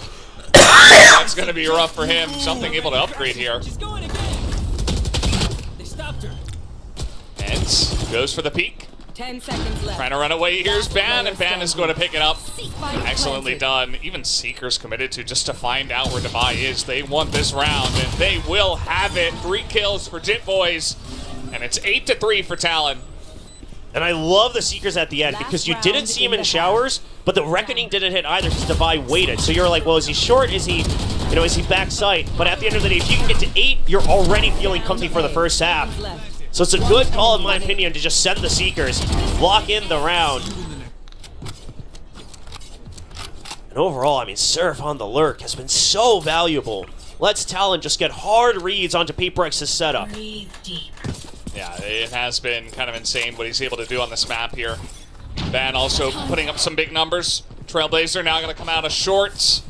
That's gonna be rough for him. Something able to upgrade here. And goes for the peek. 10 seconds left. Trying to run away. Here's Ban, and Ban is going to pick it up. Excellently done. Even Seeker's committed to just to find out where Devi is. They want this round, and they will have it. 3 kills for Jit Boys, and it's 8-3 for Talon. And I love the Seekers at the end because you didn't see him in showers, but the Reckoning didn't hit either because Devi waited. So you're like, well, is he short? Is he, you know, is he backside? But at the end of the day, if you can get to 8, you're already feeling comfy for the first half. So it's a good call, in my opinion, to just send the Seekers, lock in the round. And overall, I mean, Surf on the lurk has been so valuable. Let's Talon just get hard reads onto Paper X's setup. Yeah, it has been kind of insane what he's able to do on this map here. Ban also putting up some big numbers. Trailblazer now going to come out of shorts.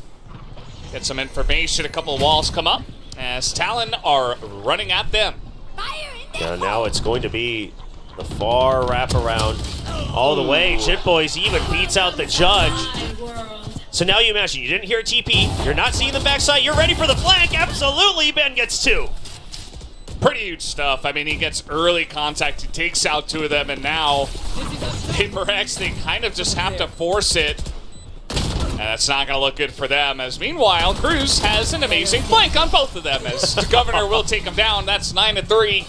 Get some information. A couple of walls come up as Talon are running at them. Yeah, now it's going to be the far wraparound all the way. Jit Boys even beats out the judge. So now you imagine, you didn't hear a TP, you're not seeing the backside, you're ready for the flank, absolutely, Ben gets 2. Pretty huge stuff. I mean, he gets early contact, he takes out 2 of them, and now PRX, they kind of just have to force it. And that's not going to look good for them, as meanwhile, Cruz has an amazing flank on both of them, as Governor will take him down. That's 9-3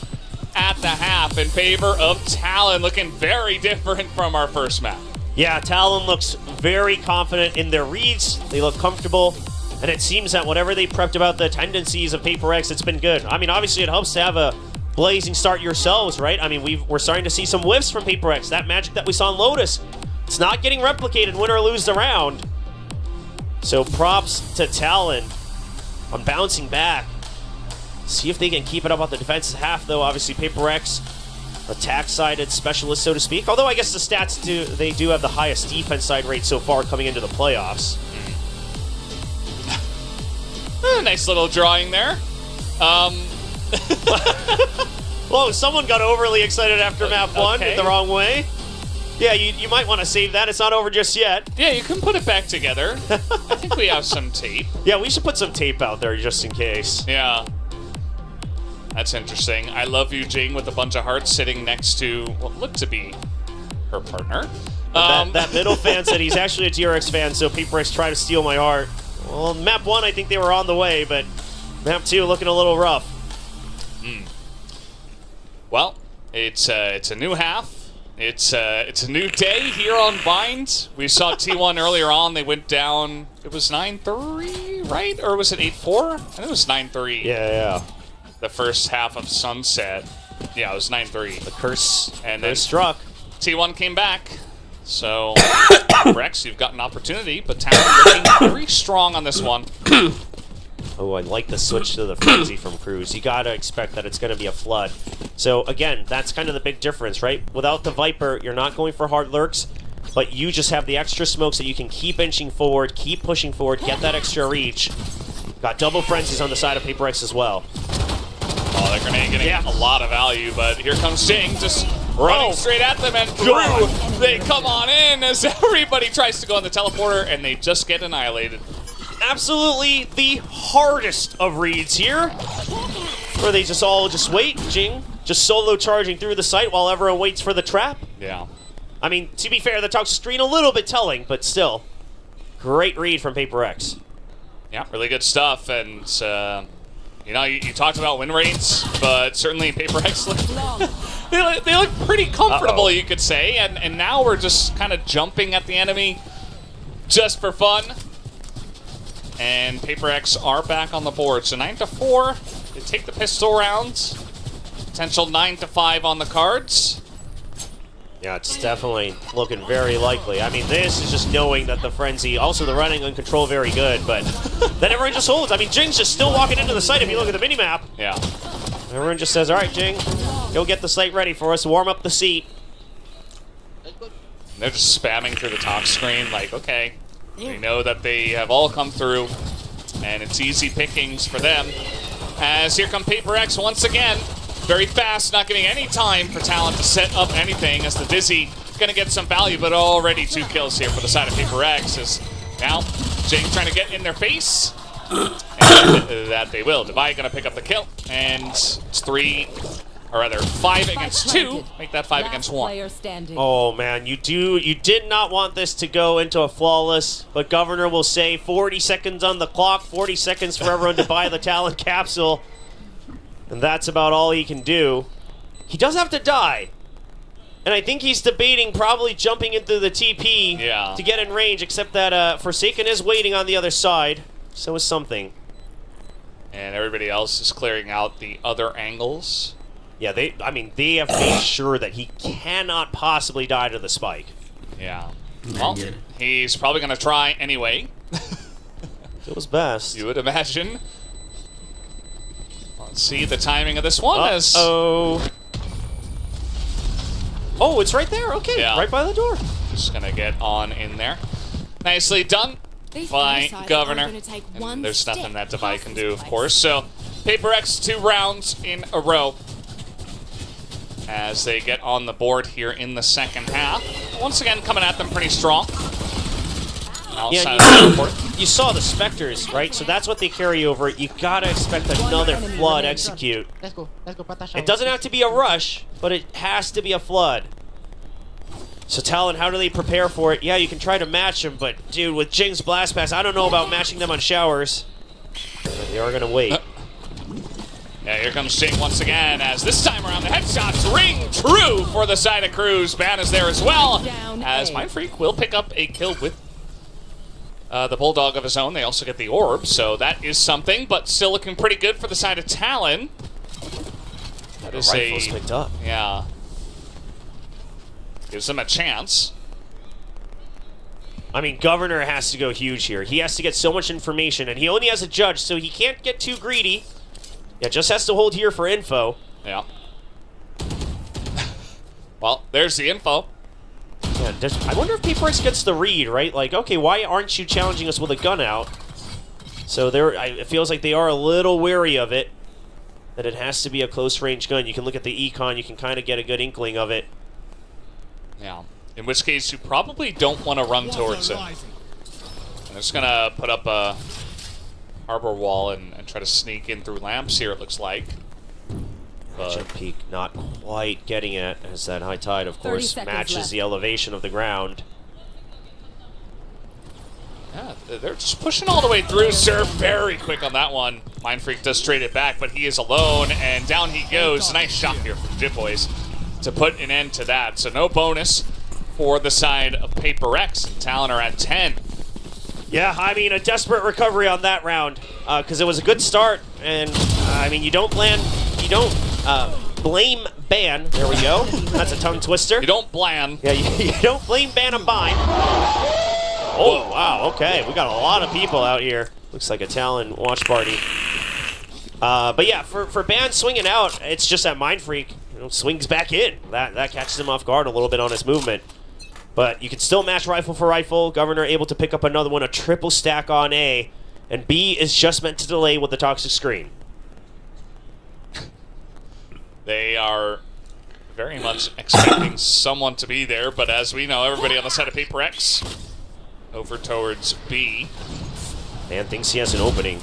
at the half in favor of Talon, looking very different from our first map. Yeah, Talon looks very confident in their reads. They look comfortable. And it seems that whatever they prepped about the tendencies of PRX, it's been good. I mean, obviously it helps to have a blazing start yourselves, right? I mean, we're starting to see some whiffs from PRX. That magic that we saw in Lotus, it's not getting replicated win or lose the round. So props to Talon on bouncing back. See if they can keep it up on the defensive half, though. Obviously, PRX, attack-sided specialist, so to speak. Although I guess the stats they do have the highest defense side rate so far coming into the playoffs. Nice little drawing there. Whoa, someone got overly excited after map 1 in the wrong way. Yeah, you might want to save that. It's not over just yet. Yeah, you can put it back together. I think we have some tape. Yeah, we should put some tape out there just in case. Yeah. That's interesting. I love you, Jing, with a bunch of hearts sitting next to what looked to be her partner. That middle fan said he's actually a TRX fan, so PRX tried to steal my heart. Well, map 1, I think they were on the way, but map 2 looking a little rough. Well, it's a new half. It's a new day here on Bind. We saw T1 earlier on. They went down. It was 9-3, right? Or was it 8-4? I think it was 9-3. Yeah. The first half of Sunset. Yeah, it was 9-3. The curse and then struck. T1 came back. So, Rex, you've got an opportunity, but Talon looking very strong on this one. Oh, I like the switch to the frenzy from Cruz. You gotta expect that it's gonna be a flood. So again, that's kind of the big difference, right? Without the Viper, you're not going for hard lurks, but you just have the extra smokes that you can keep inching forward, keep pushing forward, get that extra reach. Got double frenzies on the side of PRX as well. Oh, that grenade getting a lot of value, but here comes Jing just running straight at them and through. They come on in as everybody tries to go on the teleporter and they just get annihilated. Absolutely the hardest of reads here, where they just wait. Jing just solo charging through the site while everyone waits for the trap. Yeah. I mean, to be fair, the talk screen a little bit telling, but still, great read from PRX. Yeah, really good stuff, and you know, you talked about win rates, but certainly PRX they look pretty comfortable, you could say, and now we're just kind of jumping at the enemy just for fun. And PRX are back on the board, so 9-4. They take the pistol rounds. Potential 9-5 on the cards. Yeah, it's definitely looking very likely. I mean, this is just knowing that the frenzy, also the running and control very good, but then everyone just holds. I mean, Jing's just still walking into the site if you look at the minimap. Yeah. Everyone just says, all right, Jing, go get the site ready for us, warm up the seat. They're just spamming through the top screen like, okay, we know that they have all come through, and it's easy pickings for them. As here come PRX once again. Very fast, not giving any time for Talon to set up anything, as the Dizzy is going to get some value, but already 2 kills here for the side of PRX. As now, Jing trying to get in their face, and that they will. Divide going to pick up the kill, and it's 5 against 2. Make that 5 against 1. Oh man, you did not want this to go into a flawless, but Governor will say 40 seconds on the clock, 40 seconds for everyone to buy the Talon capsule. And that's about all he can do. He does have to die. And I think he's debating probably jumping into the TP to get in range, except that Forsaken is waiting on the other side. So is something. And everybody else is clearing out the other angles. Yeah, they have made sure that he cannot possibly die to the spike. Yeah. Well, he's probably going to try anyway. It was best. You would imagine. Let's see the timing of this one. Oh, it's right there. Okay, right by the door. Just going to get on in there. Nicely done by Governor. And there's nothing that Divide can do, of course. So, PRX 2 rounds in a row as they get on the board here in the second half. Once again, coming at them pretty strong. outside Yeah, of the airport. you saw the Spectres, right? So that's what they carry over. You gotta expect another flood execute. Let's go, pata shower. It doesn't have to be a rush, but it has to be a flood. So Talon, how do they prepare for it? Yeah, you can try to match them, but dude, with Jing's Blast Pass, I don't know about matching them on showers. They are gonna wait. Yeah, here comes Jing once again, as this time around the headshots ring true for the side of Cruz. Ban is there as well, as Mindfreak will pick up a kill with the Bulldog of his own. They also get the orb, so that is something, but still looking pretty good for the side of Talon. That is Rifles picked up. Yeah. Gives them a chance. I mean, Governor has to go huge here. He has to get so much information, and he only has a judge, so he can't get too greedy. Yeah, just has to hold here for info. Yeah. Well, there's the info. Yeah, I wonder if PRX gets the read, right? Like, okay, why aren't you challenging us with a gun out? So it feels like they are a little wary of it, that it has to be a close-range gun. You can look at the econ, you can kind of get a good inkling of it. Yeah. In which case, you probably don't want to run towards it. I'm just going to put up a harbor wall and try to sneak in through lamps here, it looks like. Jump peak not quite getting it, as that high tide, of course, matches the elevation of the ground. Yeah, they're just pushing all the way through. Sir, very quick on that one. Mindfreak does trade it back, but he is alone, and down he goes. Nice shot here from Jip Boys to put an end to that. So no bonus for the side of PRX, and Talon are at 10. Yeah, I mean, a desperate recovery on that round, because it was a good start, and, I mean, you don't blame ban. There we go. That's a tongue twister. You don't bland. Yeah, you don't blame ban and bind. Oh, wow, okay. We got a lot of people out here. Looks like a Talon watch party. But yeah, for ban swinging out, it's just that Mindfreak, swings back in. That catches him off guard a little bit on his movement. But you can still match rifle for rifle. Governor able to pick up another one, a triple stack on A. And B is just meant to delay with the toxic screen. They are very much expecting someone to be there, but as we know, everybody on the side of PRX over towards B. Man thinks he has an opening.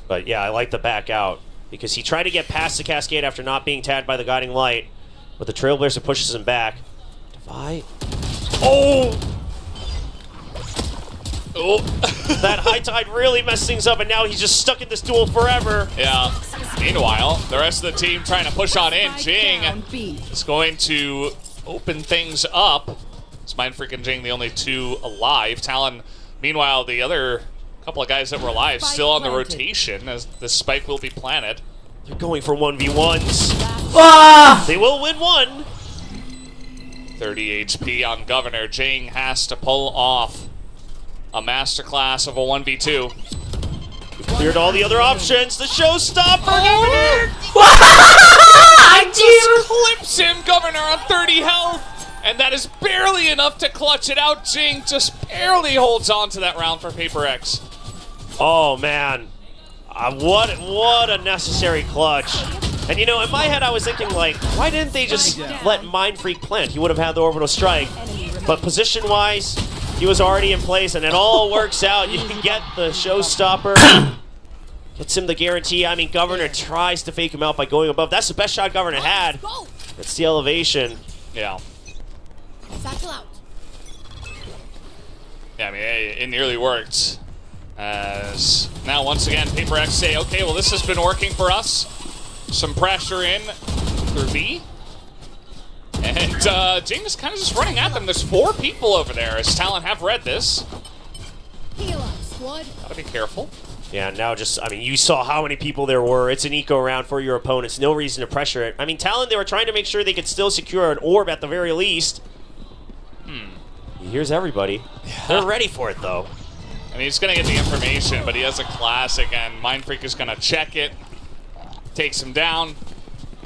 But yeah, I like the back out, because he tried to get past the cascade after not being tagged by the guiding light, but the Trailblazer pushes him back. Divide. Oh! Oh! That high tide really messed things up, and now he's just stuck in this duel forever. Yeah. Meanwhile, the rest of the team trying to push on in. Jing is going to open things up. It's Mindfreak and Jing, the only two alive. Talon, meanwhile, the other couple of guys that were alive still on the rotation, as the spike will be planted. They're going for 1v1s. Ah! They will win one. 30 HP on Governor. Jing has to pull off a masterclass of a 1v2. We've cleared all the other options. The showstopper, Governor! Just clips him, Governor, on 30 health. And that is barely enough to clutch it out. Jing just barely holds on to that round for PRX. Oh, man. What a necessary clutch. And you know, in my head I was thinking, like, why didn't they just let Mindfreak plant? He would have had the orbital strike. But position-wise, he was already in place, and it all works out. You can get the showstopper. Gets him the guarantee. I mean, Governor tries to fake him out by going above. That's the best shot Governor had. It's the elevation. Yeah. Yeah, I mean, it nearly worked. As now, once again, PRX say, okay, well, this has been working for us. Some pressure in through B. And Jing is kind of just running at them. There's 4 people over there, as Talon have read this. Gotta be careful. Yeah, now just, I mean, you saw how many people there were. It's an eco round for your opponents. No reason to pressure it. I mean, Talon, they were trying to make sure they could still secure an orb at the very least. Here's everybody. Yeah. They're ready for it, though. I mean, he's going to get the information, but he has a classic, and Mindfreak is going to check it. Takes him down.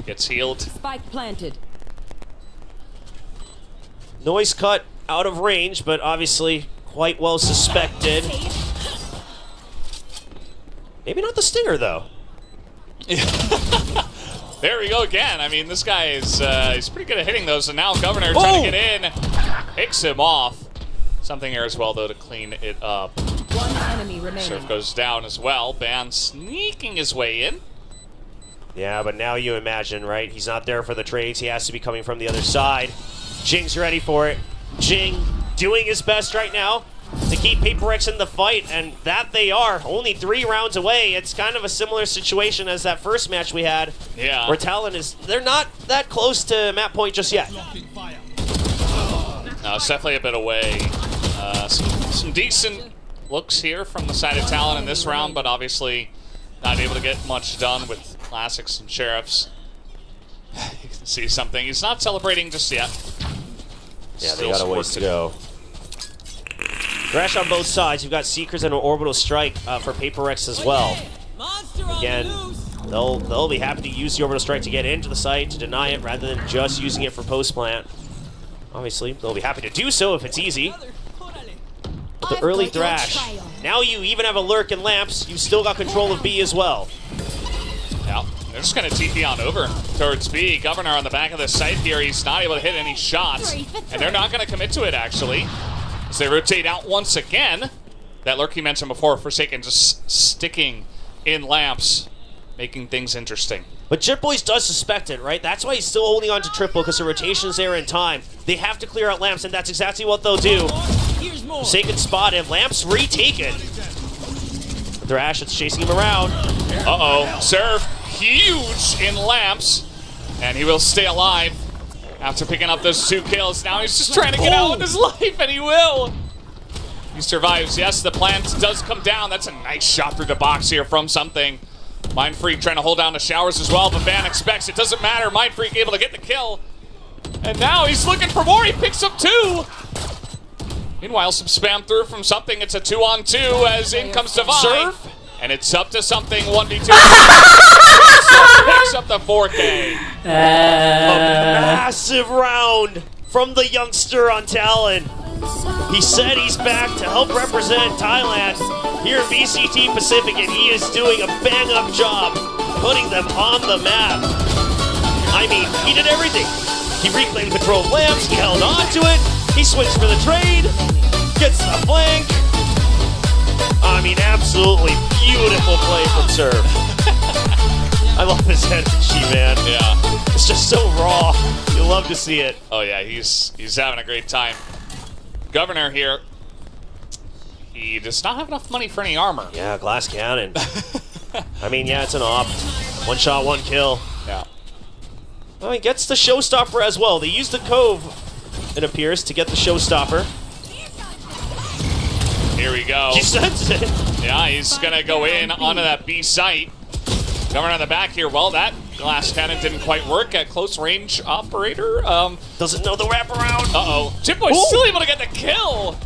Gets healed. Spike planted. Noise cut out of range, but obviously quite well suspected. Maybe not the stinger, though. There we go again. I mean, this guy is he's pretty good at hitting those, and now Governor trying to get in. Picks him off. Something here as well, though, to clean it up. One enemy remaining. Surf goes down as well. Ban sneaking his way in. Yeah, but now you imagine, right? He's not there for the trades. He has to be coming from the other side. Jing's ready for it. Jing doing his best right now to keep PRX in the fight, and that they are. Only 3 rounds away. It's kind of a similar situation as that first match we had. Yeah. Where Talon is, they're not that close to map point just yet. No, it's definitely a bit away. Some decent looks here from the side of Talon in this round, but obviously not able to get much done with Classics and Sheriffs. You can see something. He's not celebrating just yet. Yeah, Still they got a some ways work to go. Thrash on both sides. You've got Seekers and an Orbital Strike for PRX as well. Again, they'll be happy to use the Orbital Strike to get into the site, to deny it, rather than just using it for post-plant. Obviously, they'll be happy to do so if it's easy. But the early Thrash. Now you even have a Lurk and Lamps. You've still got control of B as well. Yeah, they're just going to TP on over towards B. Governor on the back of the site here. He's not able to hit any shots, and they're not going to commit to it, actually. As they rotate out once again. That Lurk you mentioned before, Forsaken just sticking in Lamps, making things interesting. But JetBoys does suspect it, right? That's why he's still holding on to triple, because the rotation's there in time. They have to clear out Lamps, and that's exactly what they'll do. Forsaken spotted. Lamps retaken. Thrash is chasing him around. Uh-oh. Serve huge in Lamps, and he will stay alive after picking up those 2 kills. Now he's just trying to get out with his life, and he will. He survives. Yes, the plant does come down. That's a nice shot through the box here from something. Mind Freak trying to hold down the showers as well, but Van expects it doesn't matter. Mind Freak able to get the kill. And now he's looking for more. He picks up 2. Meanwhile, some spam through from something. It's a 2-on-2 as in comes Divine. Surf. And it's up to something 1v2. Picks up the 4K. A massive round from the youngster on Talon. He said he's back to help represent Thailand here at VCT Pacific, and he is doing a bang-up job putting them on the map. I mean, he did everything. He reclaimed control of Lamps, he held on to it, he swings for the trade, gets the flank. I mean, absolutely beautiful play from Serve. I love his energy, man. Yeah. It's just so raw. You love to see it. Oh yeah, he's having a great time. Governor here, he does not have enough money for any armor. Yeah, glass cannon. I mean, yeah, it's an op. 1 shot, 1 kill. Yeah. Well, he gets the showstopper as well. They use the Cove, it appears, to get the showstopper. Here we go. He senses it. Yeah, he's gonna go in onto that B site. Governor on the back here. Well, that glass cannon didn't quite work at close range operator. Doesn't know the wraparound. Uh-oh. JetBoy's still able to get the kill.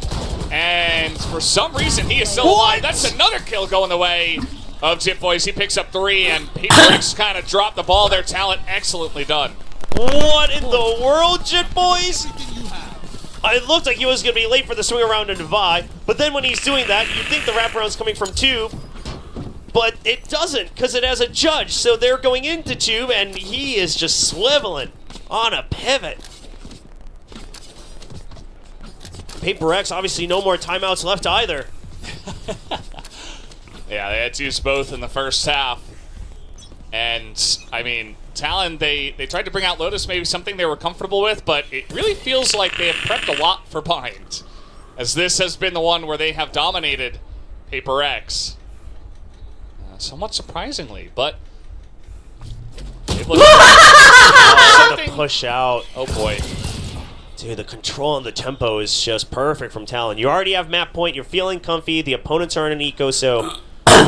And for some reason, he is still alive. That's another kill going the way of JetBoys. He picks up 3, and PRX kind of dropped the ball there. Talent excellently done. What in the world, JetBoys? It looked like he was going to be late for the swing around to Divide, but then when he's doing that, you'd think the wraparound's coming from Tube, but it doesn't, because it has a judge, so they're going into Tube, and he is just swiveling on a pivot. PRX, obviously no more timeouts left either. Yeah, they had to use both in the first half. And, I mean, Talon, they tried to bring out Lotus, maybe something they were comfortable with, but it really feels like they have prepped a lot for Bind, as this has been the one where they have dominated PRX. Somewhat surprisingly, but it looks To push out. Oh boy. Dude, the control and the tempo is just perfect from Talon. You already have map point, you're feeling comfy, the opponents are in an eco, so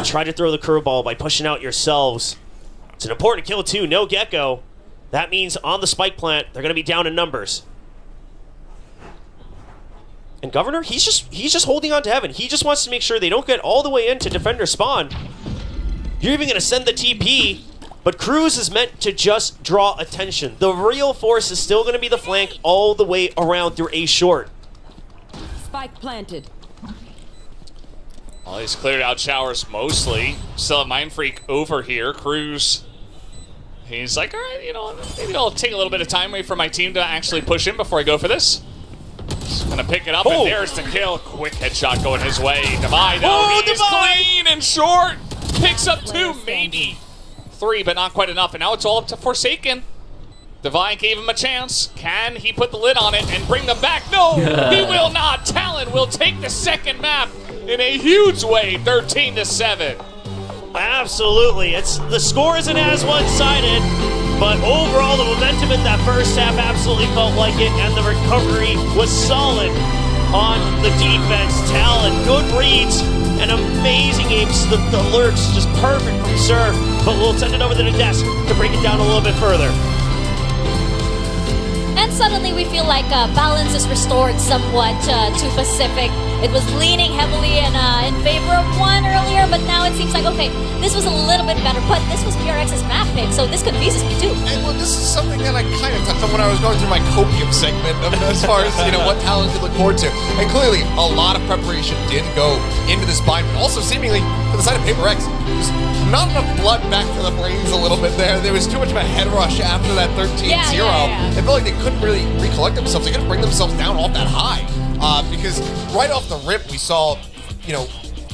try to throw the curveball by pushing out yourselves. It's an important kill too, no Gecko. That means on the spike plant, they're gonna be down in numbers. And Governor, he's just holding on to heaven. He just wants to make sure they don't get all the way into defender spawn. You're even gonna send the TP, but Cruz is meant to just draw attention. The real force is still gonna be the flank all the way around through A short. Spike planted. Well, he's cleared out showers mostly. Still a Mind Freak over here. Cruz He's like, all right, you know, maybe I'll take a little bit of time wait for my team to actually push in before I go for this. Just gonna pick it up, and there's the kill. Quick headshot going his way. Divide, though, he's clean and short. Picks up 2, maybe 3, but not quite enough. And now it's all up to Forsaken. Divine gave him a chance. Can he put the lid on it and bring them back? No, he will not. Talon will take the second map in a huge way, 13-7. Absolutely. The score isn't as one-sided, but overall the momentum in that first half absolutely felt like it, and the recovery was solid on the defense. Talon, good reads, and amazing apes. The lurks just perfect from Surf, but we'll send it over to the desk to break it down a little bit further. And suddenly we feel like balance is restored somewhat to Pacific. It was leaning heavily in favor of one earlier, but now it seems like, okay, this was a little bit better, but this was PRX's map pick, so this confuses me too. And well, this is something that I kind of touched on when I was going through my copium segment as far as, you know, what Talon could look forward to. And clearly, a lot of preparation did go into this bind, but also seemingly, for the side of PRX, there's not enough blood back to the brains a little bit there. There was too much of a head rush after that 13-0. They felt like they couldn't really recollect themselves. They couldn't bring themselves down off that high. Because right off the rip, we saw, you know,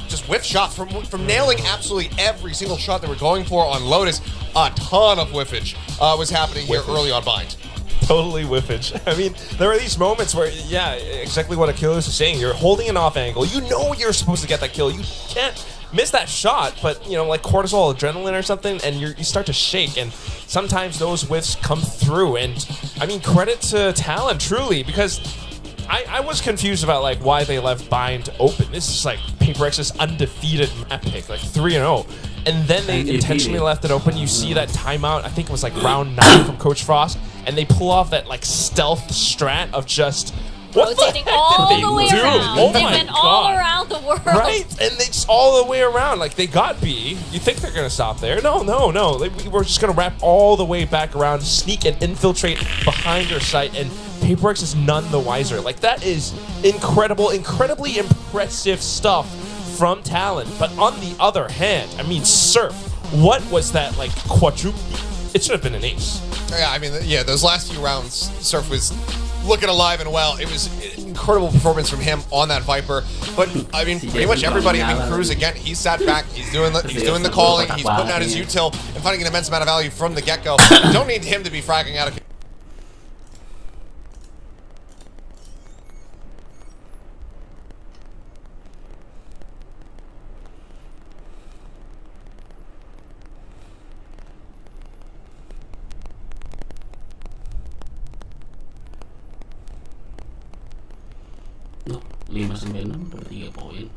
just whiff shots from nailing absolutely every single shot they were going for on Lotus. A ton of whiffage was happening here early on bind. Totally whiffage. I mean, there are these moments where, yeah, exactly what Achilles is saying. You're holding an off angle. You know you're supposed to get that kill. You can't miss that shot, but, you know, like cortisol, adrenaline or something, and you start to shake, and sometimes those whiffs come through. And, I mean, credit to Talon, truly, because I was confused about like why they left bind open. This is like PRX's undefeated map pick, like 3-0. And then they intentionally left it open. You see that timeout, I think it was like round 9 from Coach Frost, and they pull off that like stealth strat of just rotating all the way around. Oh they my went God. all around the world. Right? And they just all the way around. Like, they got B. You think they're going to stop there. No. We're just going to wrap all the way back around, sneak and infiltrate behind their site, and PRX is none the wiser. Like, that is incredible, incredibly impressive stuff from Talon. But on the other hand, I mean, Surf, what was that, like, quadruple? It should have been an ace. Yeah, I mean, yeah, those last few rounds, Surf was looking alive and well. It was an incredible performance from him on that Viper. But I mean, pretty much everybody. I mean, Cruz again. He sat back. He's doing the calling. He's putting out his util and finding an immense amount of value from the get-go. Don't need him to be fragging out of. Loh, 5-6 dapat 3 poin.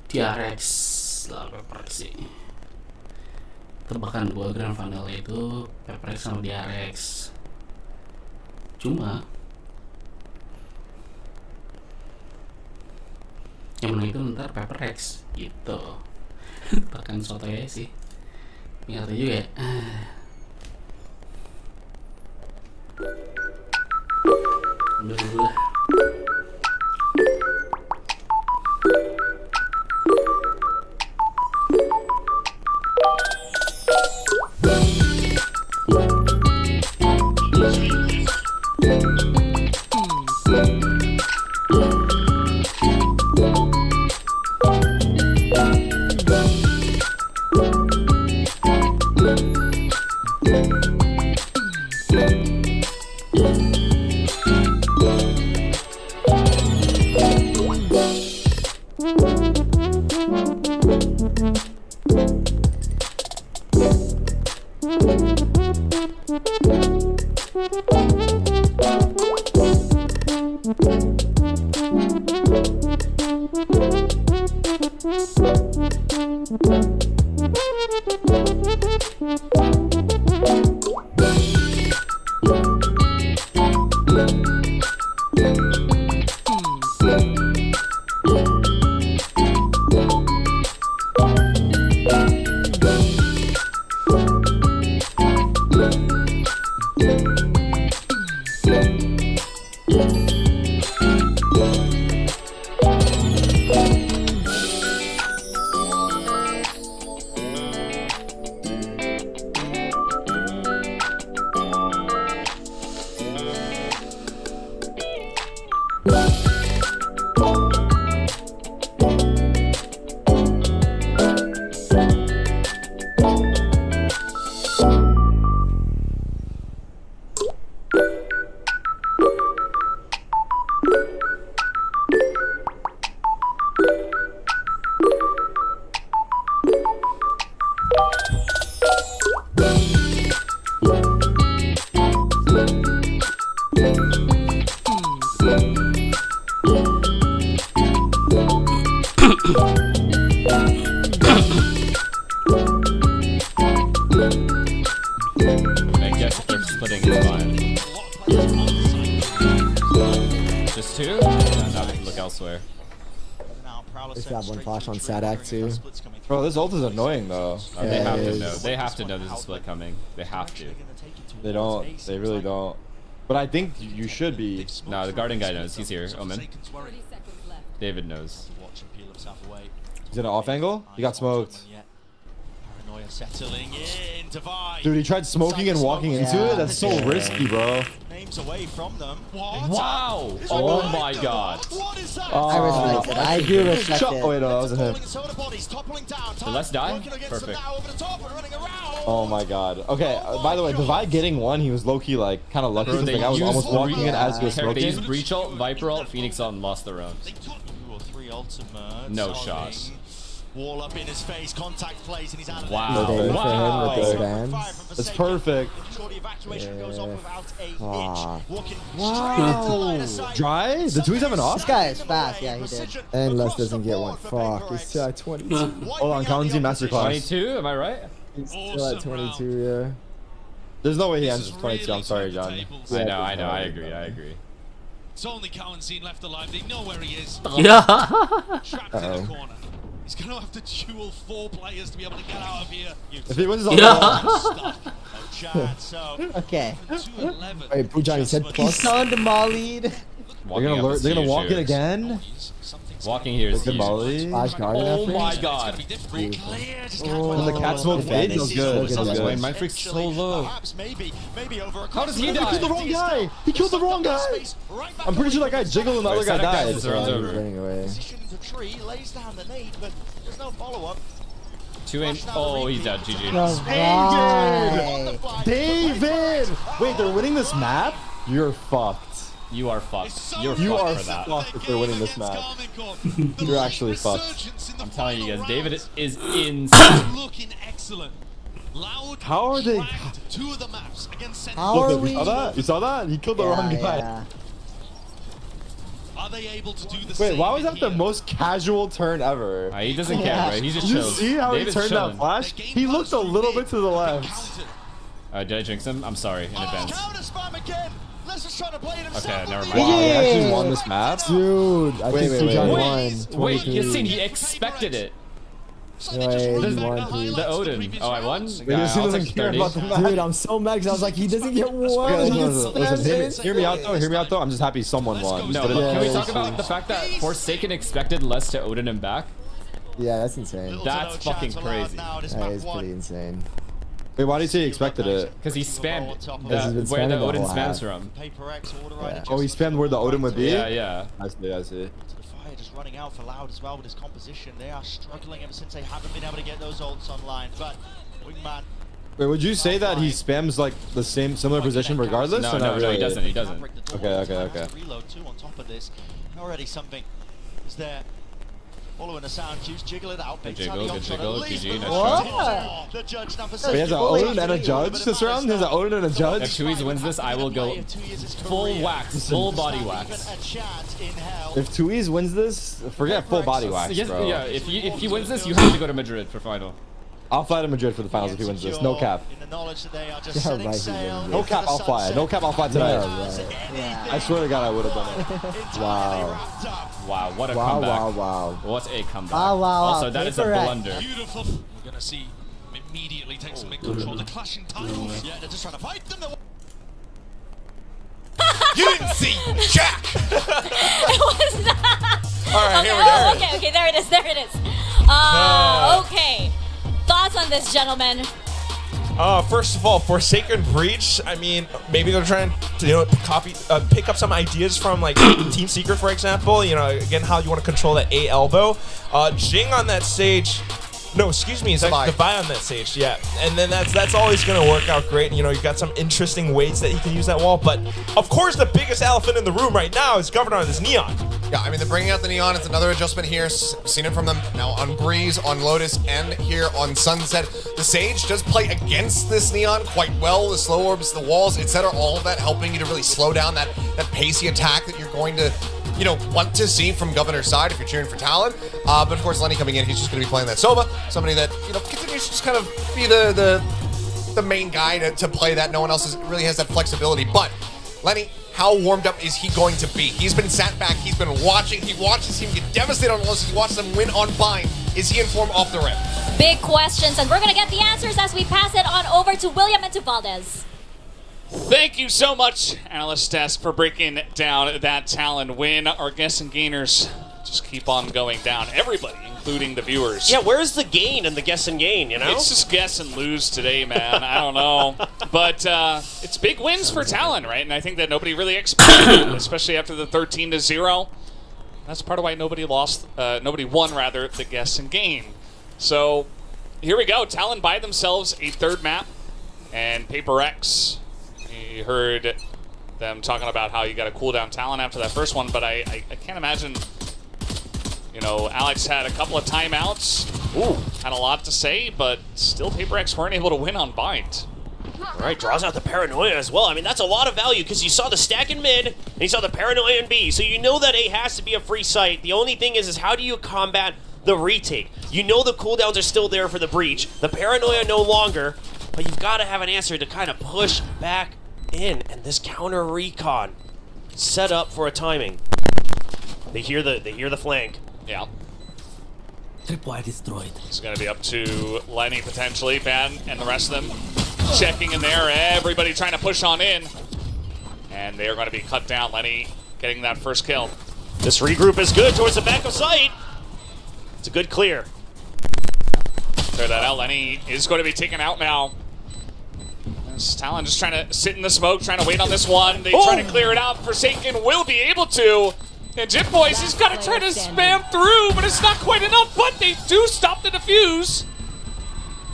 TRX lah PRX sih. Tebakan gua grand final itu PRX sama TRX. Cuma yang menang itu ntar PRX gitu. Bahkan soto ya sih. Ngerti juga ya. Udah dulu lah. elsewhere. If you have one flash on Sadak too. Bro, this ult is annoying though. They have to know. They have to know there's a split coming. They have to. They don't. They really don't. But I think you should be. No, the guarding guy knows. He's here. Omen. David knows. He's in an off angle. He got smoked. Dude, he tried smoking and walking into it. That's so risky, bro. Wow! Oh my god. I respect it. I do respect it. Oh wait, no, that wasn't him. So let's die. Perfect. Oh my god. Okay. By the way, Divide getting one, he was low key like kind of lucky. Bro, Because they the guy was almost used walking in as he was They smoking. used Breach ult, Viper ult, Phoenix ult, and lost their own. No shot. Wall up in his face, contact plays, and he's out of Wow. They Wow. for him with the bands. That's perfect. Wow. Dry? The tweets have an off? This guy is fast. Yeah, he did. And Les doesn't get one. Fuck. He's still at 22. Hold on, Kalanzi Masterclass. 22, am I right? He's still at 22. Yeah. There's no way he ends with 22. I'm sorry, John. I know, I agree. It's only Kanan left alive. They know where he is. Yeah. Trapped in the corner. He's going to have to duel 4 players to be able to get out of here. If he wins his Okay. 2-11. Wait, Pujani said plus. He's on to Molly. They're gonna walk it again? Walking here is Good Molly. Oh my god. When the cat smoke fades, that was good. That was good. My freak's so low. How does he He die? killed the wrong guy! He killed the wrong guy! I'm pretty sure that guy jiggled and the other guy died. He's running away. Two aim. Oh, he's dead. GG. David! Wait, they're winning this map? You're fucked. You are fucked. You're You are fucked for that. fucked if they're winning this map. You're actually fucked. I'm telling you guys, David is insane. Looking excellent. Loud. How are they? Two of the maps against How are Look, we? you saw that? You saw that? He killed the wrong guy. Yeah. Are they able to do the Wait, same why was that here? the most casual turn ever? He doesn't care, right? He just Did you chills. see how David's he turned chilling. that flash? He looked a little bit to the left. Did I jinx him? I'm sorry in advance. Counter spam again. Let's just try to play it himself. Okay, never mind. Wow, he actually won this map? Dude, I think Pujani won. Wait, 23. Yassine, he expected it. Wait, he won, dude. The Odin. Oh, I won? Wait, Yeah, Yassine I'll doesn't take care 30. about the map. Dude, I'm so mad because I was like, he doesn't get one. Okay, He listen, gets hear me out though. Hear me out though. I'm just happy someone won. No, But but can we Yeah, talk yeah, about the fact that Forsaken expected less to Odin and back? Yeah, that's insane. That's fucking crazy. That is pretty insane. Wait, why did you say he expected it? Because he spammed Because he's been where the spamming the Odin whole spams half. from. Oh, he spammed where the Odin would be? Yeah, yeah. I see, I see. Just running out for Loud as well with his composition. They are struggling ever since they haven't been able to get those ults online. But Wingman. Wait, would you say that he spams like the similar position regardless? No, or no, not no, really? he doesn't. He doesn't. Okay. Reload too on top of this. Already something is there. Following the sound cues, jiggle it out. Big jiggle, good jiggle, GG, nice try. The judge number 6. Wait, he has an Odin and a judge this round? He has an Odin and a If judge? Tuiz wins this, I will go full wax, full body wax. If Tuiz wins this, forget full body wax, Yes, bro. yeah, if he wins this, you have to go to Madrid for final. I'll fly to Madrid for the finals if he wins this. No cap. Yeah, right, he wins. No cap, I'll fly. No cap, I'll fly today. Yeah. I swear to God, I would have done it. Wow. Wow, what a Wow, comeback. wow, wow. What a comeback. Wow, wow, Also, wow. that is a PRX. blunder. Beautiful. We're going to see him immediately take some mid-control. The clashing titles. Yeah, they're just trying to fight them. You didn't see Jack! It was not. Alright, Okay, here we go. okay, there it is, there it is. Okay. Thoughts on this, gentlemen? First of all, Forsaken Breach, I mean, maybe they're trying to, pick up some ideas from, like, Team Secret, for example. You know, again, how you want to control that A elbow. Jing on that stage. No, excuse me, it's like Divide on that stage, yeah. And then that's always going to work out great. You know, you've got some interesting ways that he can use that wall. But, of course, the biggest elephant in the room right now is Governor on this Neon. Yeah, I mean, they're bringing out the Neon. It's another adjustment here. Seen it from them now on Breeze, on Lotus, and here on Sunset. The Sage does play against this Neon quite well. The slow orbs, the walls, etc. All of that helping you to really slow down that pacey attack that you're going to, want to see from Governor's side if you're cheering for Talon. But of course, Lenny coming in, he's just going to be playing that Sova. Somebody that, continues to just kind of be the main guy to play that. No one else really has that flexibility. But Lenny how warmed up is he going to be? He's been sat back, he's been watching, he watches him get devastated on losses, he watches them win on bind. Is he in form off the rip? Big questions, and we're gonna get the answers as we pass it on over to William and to Valdez. Thank you so much, Analyst Desk, for breaking down that Talon win. Our guests and gainers just keep on going down. Everybody, including the viewers. Yeah, where's the gain and the guess and gain, you know? It's just guess and lose today, man. I don't know. But it's big wins for Talon, right? And I think that nobody really expected, especially after the 13-0. That's part of why nobody won, rather, the guess and gain. So here we go. Talon by themselves, a third map. And PRX, you heard them talking about how you got to cool down Talon after that first one, but I can't imagine. You know, Alex had a couple of timeouts. Ooh, had a lot to say, but still PRX weren't able to win on bind. All right, draws out the Paranoia as well. I mean, that's a lot of value because you saw the stack in mid, and you saw the Paranoia in B. So you know that A has to be a free site. The only thing is how do you combat the retake? You know the cooldowns are still there for the breach. The Paranoia no longer, but you've got to have an answer to kind of push back in. And this counter recon set up for a timing. They hear the flank. Yeah. Tripwire destroyed. It's going to be up to Lenny potentially. Ban and the rest of them checking in there. Everybody trying to push on in. And they are going to be cut down. Lenny getting that first kill. This regroup is good towards the back of sight. It's a good clear. Clear that out. Lenny is going to be taken out now. This Talon just trying to sit in the smoke, trying to wait on this one. They try to clear it out. Forsaken will be able to. And Jip Boys is going to try to spam through, but it's not quite enough. But they do stop the defuse.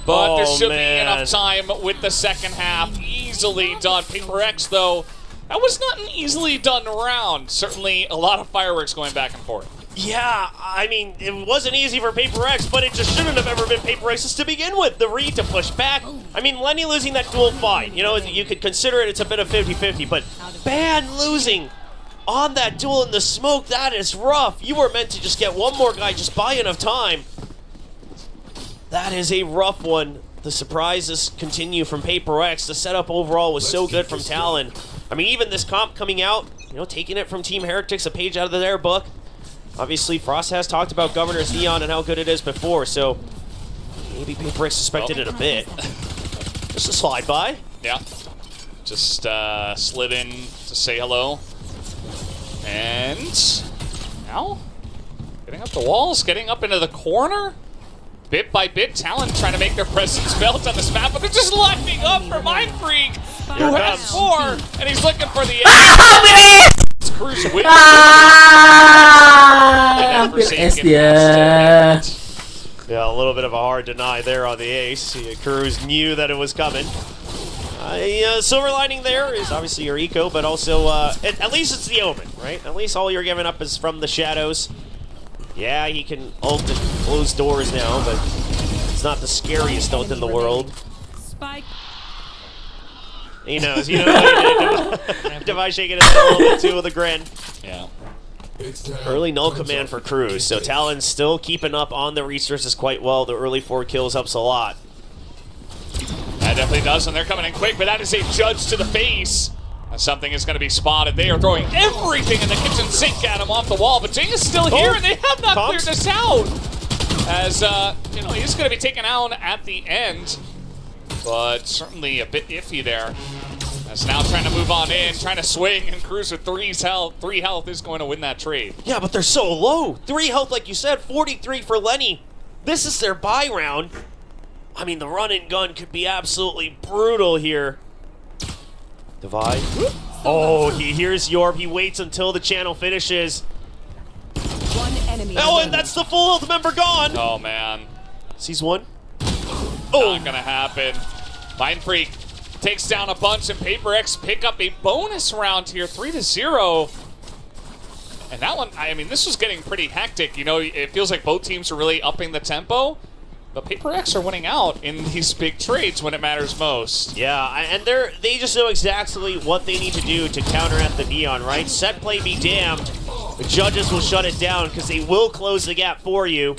But there should be enough time with the second half. Easily done. PRX, though, that was not an easily done round. Certainly a lot of fireworks going back and forth. Yeah, I mean, it wasn't easy for PRX, but it just shouldn't have ever been PRX's to begin with. The read to push back. I mean, Lenny losing that duel, fine. You know, you could consider it's a bit of 50-50, but Ban losing on that duel in the smoke, that is rough. You were meant to just get one more guy, just buy enough time. That is a rough one. The surprises continue from PRX. The setup overall was so good from Talon. I mean, even this comp coming out, you know, taking it from Team Heretics, a page out of their book. Obviously, Frost has talked about Governor's Neon and how good it is before, so maybe PRX suspected it a bit. Just a slide by. Yeah. Just slid in to say hello. And now, getting up the walls, getting up into the corner. Bit by bit, Talon trying to make their presence felt on this map, but they're just locking up for Mind Freak, who has 4, and he's looking for the end. It's Cruz with Yeah, a little bit of a hard deny there on the ace. Cruz knew that it was coming. Silver lining there is obviously your eco, but also, at least it's the omen, right? At least all you're giving up is from the shadows. Yeah, he can ult and close doors now, but it's not the scariest ult in the world. Spike. He knows, you know what he did. Device shaking his head a little bit too with a grin. Yeah. Early null command for Cruz, so Talon's still keeping up on the resources quite well. The early 4 kills helps a lot. That definitely does, and they're coming in quick, but that is a judge to the face. Something is going to be spotted. They are throwing everything in the kitchen sink at him off the wall, but Jay is still here, and they have not cleared this out. As, you know, he's going to be taken out at the end, but certainly a bit iffy there. As now trying to move on in, trying to swing, and Cruz with 3 health is going to win that trade. Yeah, but they're so low. 3 health, like you said, 43 for Lenny. This is their buy round. I mean, the run and gun could be absolutely brutal here. Divide. Oh, he hears Yorp. He waits until the channel finishes. One enemy. Oh, and that's the full health member gone. Oh, man. Sees one. Oh. Not going to happen. Mind Freak takes down a bunch, and PRX pick up a bonus round here, 3-0. And that one, I mean, this was getting pretty hectic. You know, it feels like both teams are really upping the tempo. But PRX are winning out in these big trades when it matters most. Yeah, and they just know exactly what they need to do to counteract the Neon, right? Set play be damned. The judges will shut it down because they will close the gap for you.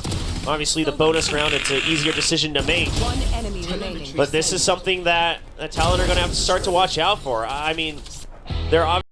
Obviously, the bonus round, it's an easier decision to make. One enemy remaining. But this is something that Talon are going to have to start to watch out for. I mean, they're obviously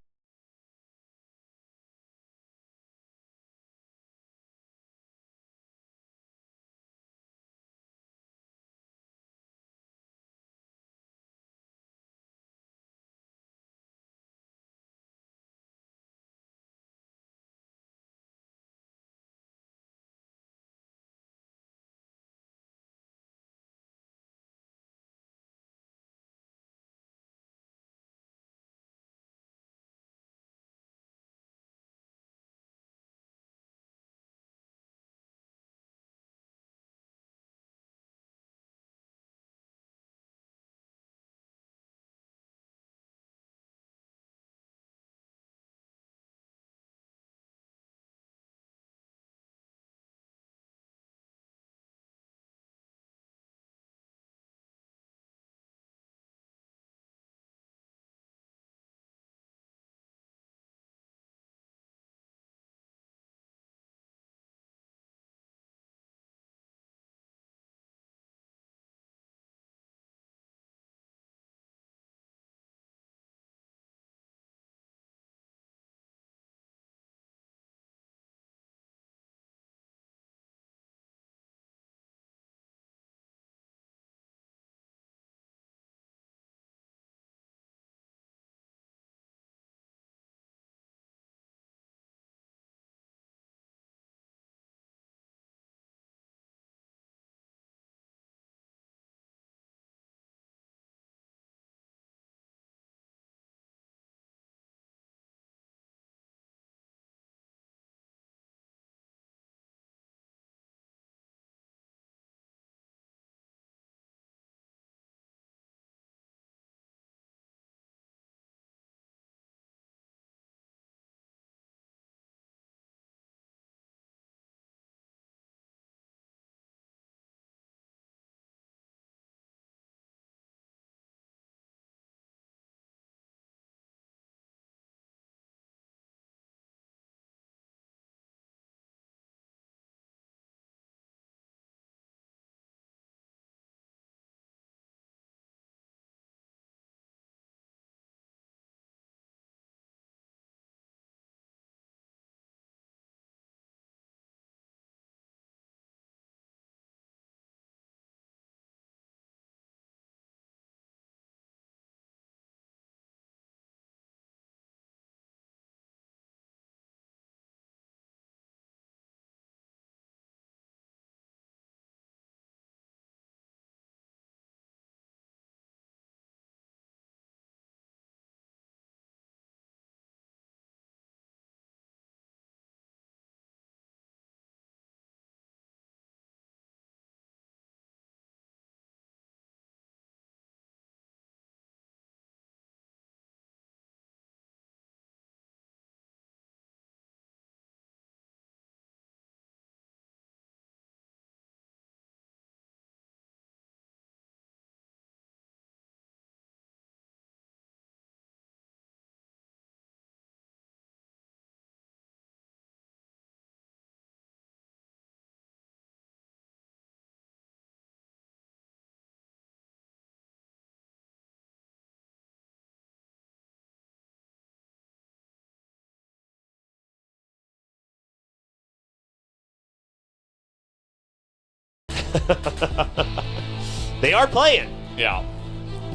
They are playing. Yeah.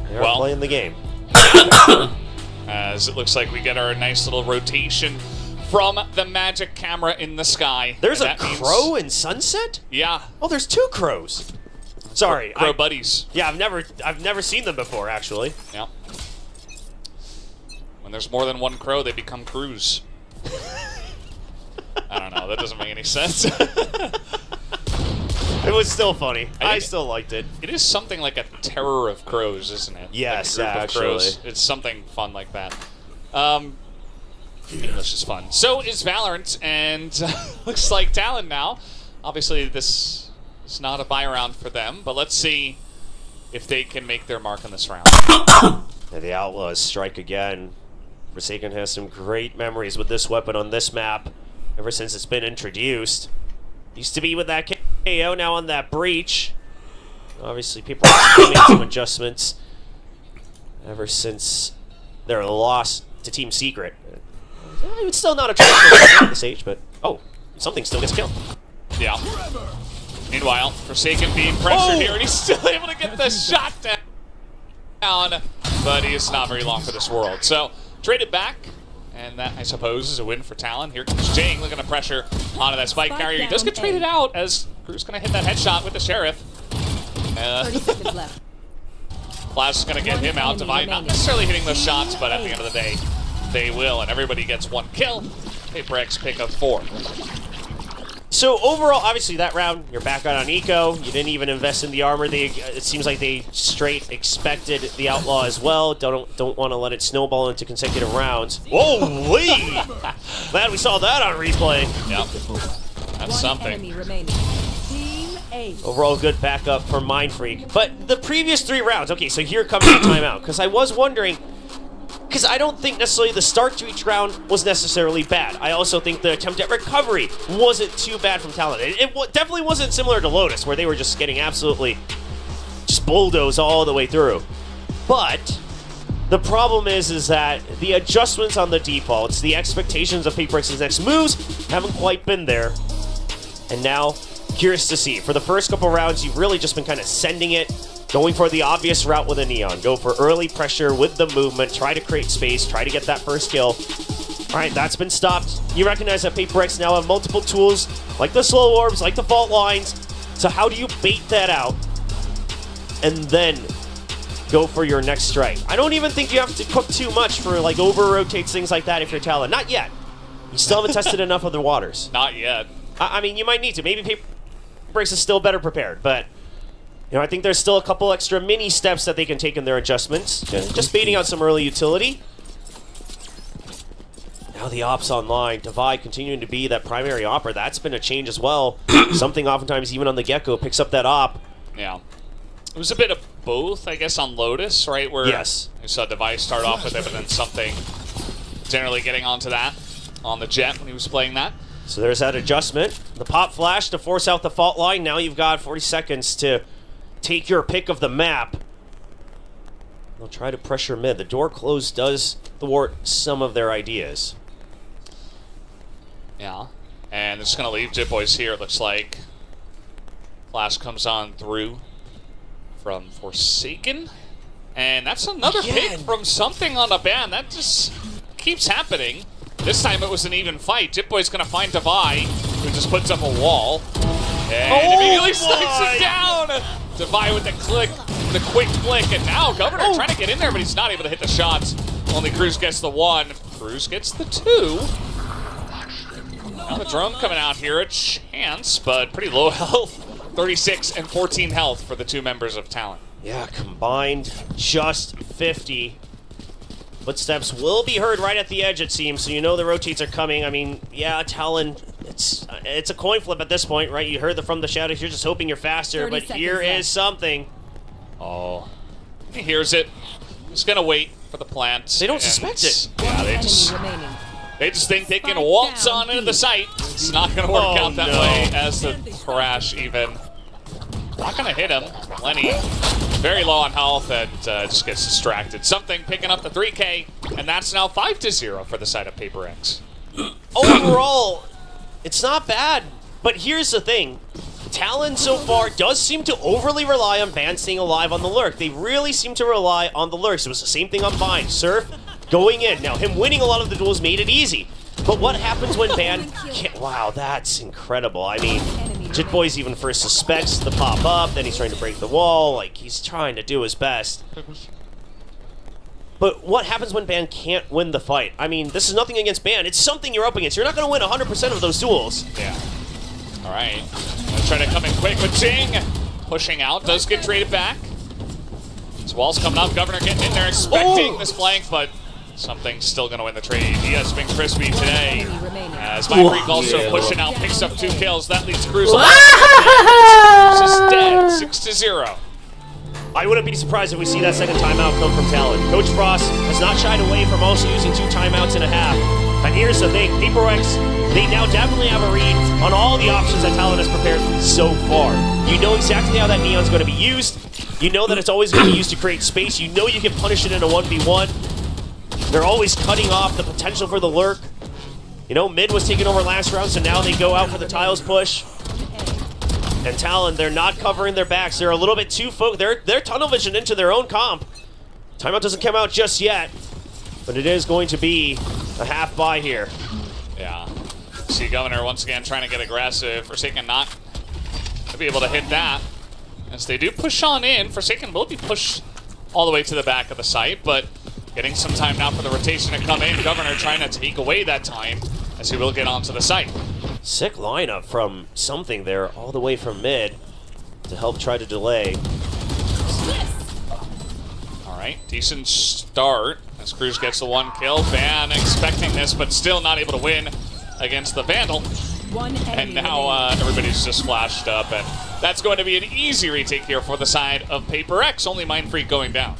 They are playing the game. As it looks like we get our nice little rotation from the magic camera in the sky. There's And a that means- crow in Sunset? Yeah. Oh, there's 2 crows. Sorry. Crow buddies. Yeah, I've never seen them before, actually. Yeah. When there's more than one crow, they become crews. I don't know. That doesn't make any sense. It was still funny. I think still liked it. It is something like a terror of crows, isn't it? Yes, like a group of crows. actually. It's something fun like that. English is fun. So is Valorant, and looks like Talon now. Obviously, this is not a buy round for them, but let's see if they can make their mark on this round. And the Outlaws strike again. Forsaken has some great memories with this weapon on this map ever since it's been introduced. Used to be with that KO, now on that Breach. Obviously, people are making some adjustments ever since their loss to Team Secret. It's still not a transfer at this age, but oh, something still gets killed. Yeah. Meanwhile, Forsaken being pressured here, and he's still able to get the shot down, but he is not very long for this world. So, traded back, and that, I suppose, is a win for Talon. Here comes Jing looking to pressure onto that spike carrier. He does get traded out as Crew's going to hit that headshot with the Sheriff. 30 seconds left. Flash is going to get him out. Divide not necessarily hitting those shots, but at the end of the day, they will, and everybody gets 1 kill. PRX pick up 4. So overall, obviously that round, you're back out on Eco. You didn't even invest in the armor. It seems like they straight expected the Outlaw as well. Don't want to let it snowball into consecutive rounds. Holy! Glad we saw that on replay. Yep. That's something. Enemy remaining. Team A. Overall good backup for Mind Freak. But the previous 3 rounds, okay, so here comes the timeout. Because I was wondering, because I don't think necessarily the start to each round was necessarily bad. I also think the attempt at recovery wasn't too bad from Talon. It definitely wasn't similar to Lotus, where they were just getting absolutely just bulldozed all the way through. But the problem is that the adjustments on the defaults, the expectations of PRX's next moves haven't quite been there. And now, curious to see. For the first couple rounds, you've really just been kind of sending it, going for the obvious route with a Neon. Go for early pressure with the movement, try to create space, try to get that first kill. All right, that's been stopped. You recognize that PRX now have multiple tools, like the slow orbs, like the fault lines. So how do you bait that out and then go for your next strike? I don't even think you have to cook too much for like over-rotates, things like that if you're Talon. Not yet. You still haven't tested enough of the waters. Not yet. I mean, you might need to. Maybe PRX is still better prepared, but you know, I think there's still a couple extra mini steps that they can take in their adjustments. Just baiting out some early utility. Now the ops online. Divide continuing to be that primary opper. That's been a change as well. Something oftentimes even on the get-go picks up that op. Yeah. It was a bit of both, I guess, on Lotus, right? Where yes. You saw Device start off with it, but then something generally getting onto that on the Jet when he was playing that. So there's that adjustment. The pop flash to force out the fault line. Now you've got 40 seconds to take your pick of the map. They'll try to pressure mid. The door closed does thwart some of their ideas. Yeah. And it's going to leave Jip Boys here, it looks like. Flash comes on through from Forsaken. And that's another pick from something on the ban. That just keeps happening. This time it was an even fight. Jip Boy's going to find Devi, who just puts up a wall. And immediately slices it down. Devi with the quick flick, and now Governor trying to get in there, but he's not able to hit the shots. Only Cruz gets the 1. Cruz gets the 2. Now the drone coming out here, a chance, but pretty low health. 36 and 14 health for the 2 members of Talon. Yeah, combined just 50. Footsteps will be heard right at the edge, it seems, so you know the rotates are coming. I mean, yeah, Talon, it's a coin flip at this point, right? You heard from the shadows, you're just hoping you're faster, but here is something. Oh, he hears it. He's gonna wait for the plant. They don't suspect it. Yeah, they just think they can waltz on into the site. It's not gonna work out that way as the crash even. Not gonna hit him. Lenny, very low on health and just gets distracted. Something picking up the 3K, and that's now 5-0 for the side of PRX. Overall, it's not bad, but here's the thing. Talon so far does seem to overly rely on Ban staying alive on the lurk. They really seem to rely on the lurks. It was the same thing on Bind. Surf going in. Now, him winning a lot of the duels made it easy. But what happens when Ban can't... Wow, that's incredible. I mean, Jitboy's even first suspects the pop-up, then he's trying to break the wall. Like, he's trying to do his best. But what happens when Ban can't win the fight? I mean, this is nothing against Ban. It's something you're up against. You're not going to win 100% of those duels. Yeah. All right. Let's try to come in quick with Jing. Pushing out. Does get traded back. His wall's coming up. Governor getting in there expecting this flank, but something's still going to win the trade. He has been crispy today. As My Freak also pushing out, picks up 2 kills. That leaves Cruz alive. Cruz is dead. 6-0. I wouldn't be surprised if we see that second timeout come from Talon. Coach Frost has not shied away from also using 2 timeouts and a half. And here's the thing, PRX, they now definitely have a read on all the options that Talon has prepared so far. You know exactly how that Neon's going to be used. You know that it's always going to be used to create space. You know you can punish it in a 1v1. They're always cutting off the potential for the lurk. You know, mid was taken over last round, so now they go out for the tiles push. And Talon, they're not covering their backs. They're a little bit too focused. They're tunnel vision into their own comp. Timeout doesn't come out just yet, but it is going to be a half buy here. Yeah. See Governor once again trying to get aggressive. Forsaken not to be able to hit that. As they do push on in, Forsaken will be pushed all the way to the back of the site, but getting some time now for the rotation to come in. Governor trying to take away that time as he will get onto the site. Sick lineup from something there all the way from mid to help try to delay. All right, decent start as Cruz gets the 1 kill. Ban expecting this, but still not able to win against the Vandal. And now everybody's just flashed up, and that's going to be an easy retake here for the side of PRX. Only Mind Freak going down.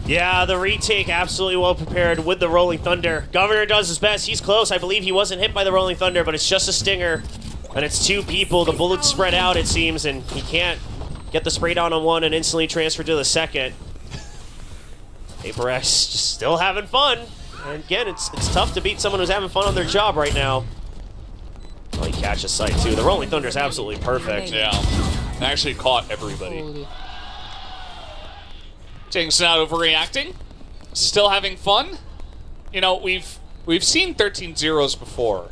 Yeah, the retake absolutely well prepared with the Rolling Thunder. Governor does his best. He's close. I believe he wasn't hit by the Rolling Thunder, but it's just a stinger. And it's 2 people. The bullets spread out, it seems, and he can't get the spray down on one and instantly transfer to the second. PRX just still having fun. And again, it's tough to beat someone who's having fun on their job right now. Oh, he catches sight, too. The Rolling Thunder is absolutely perfect. Yeah, and actually caught everybody. Jing's not overreacting. Still having fun. You know, we've seen 13-0s before.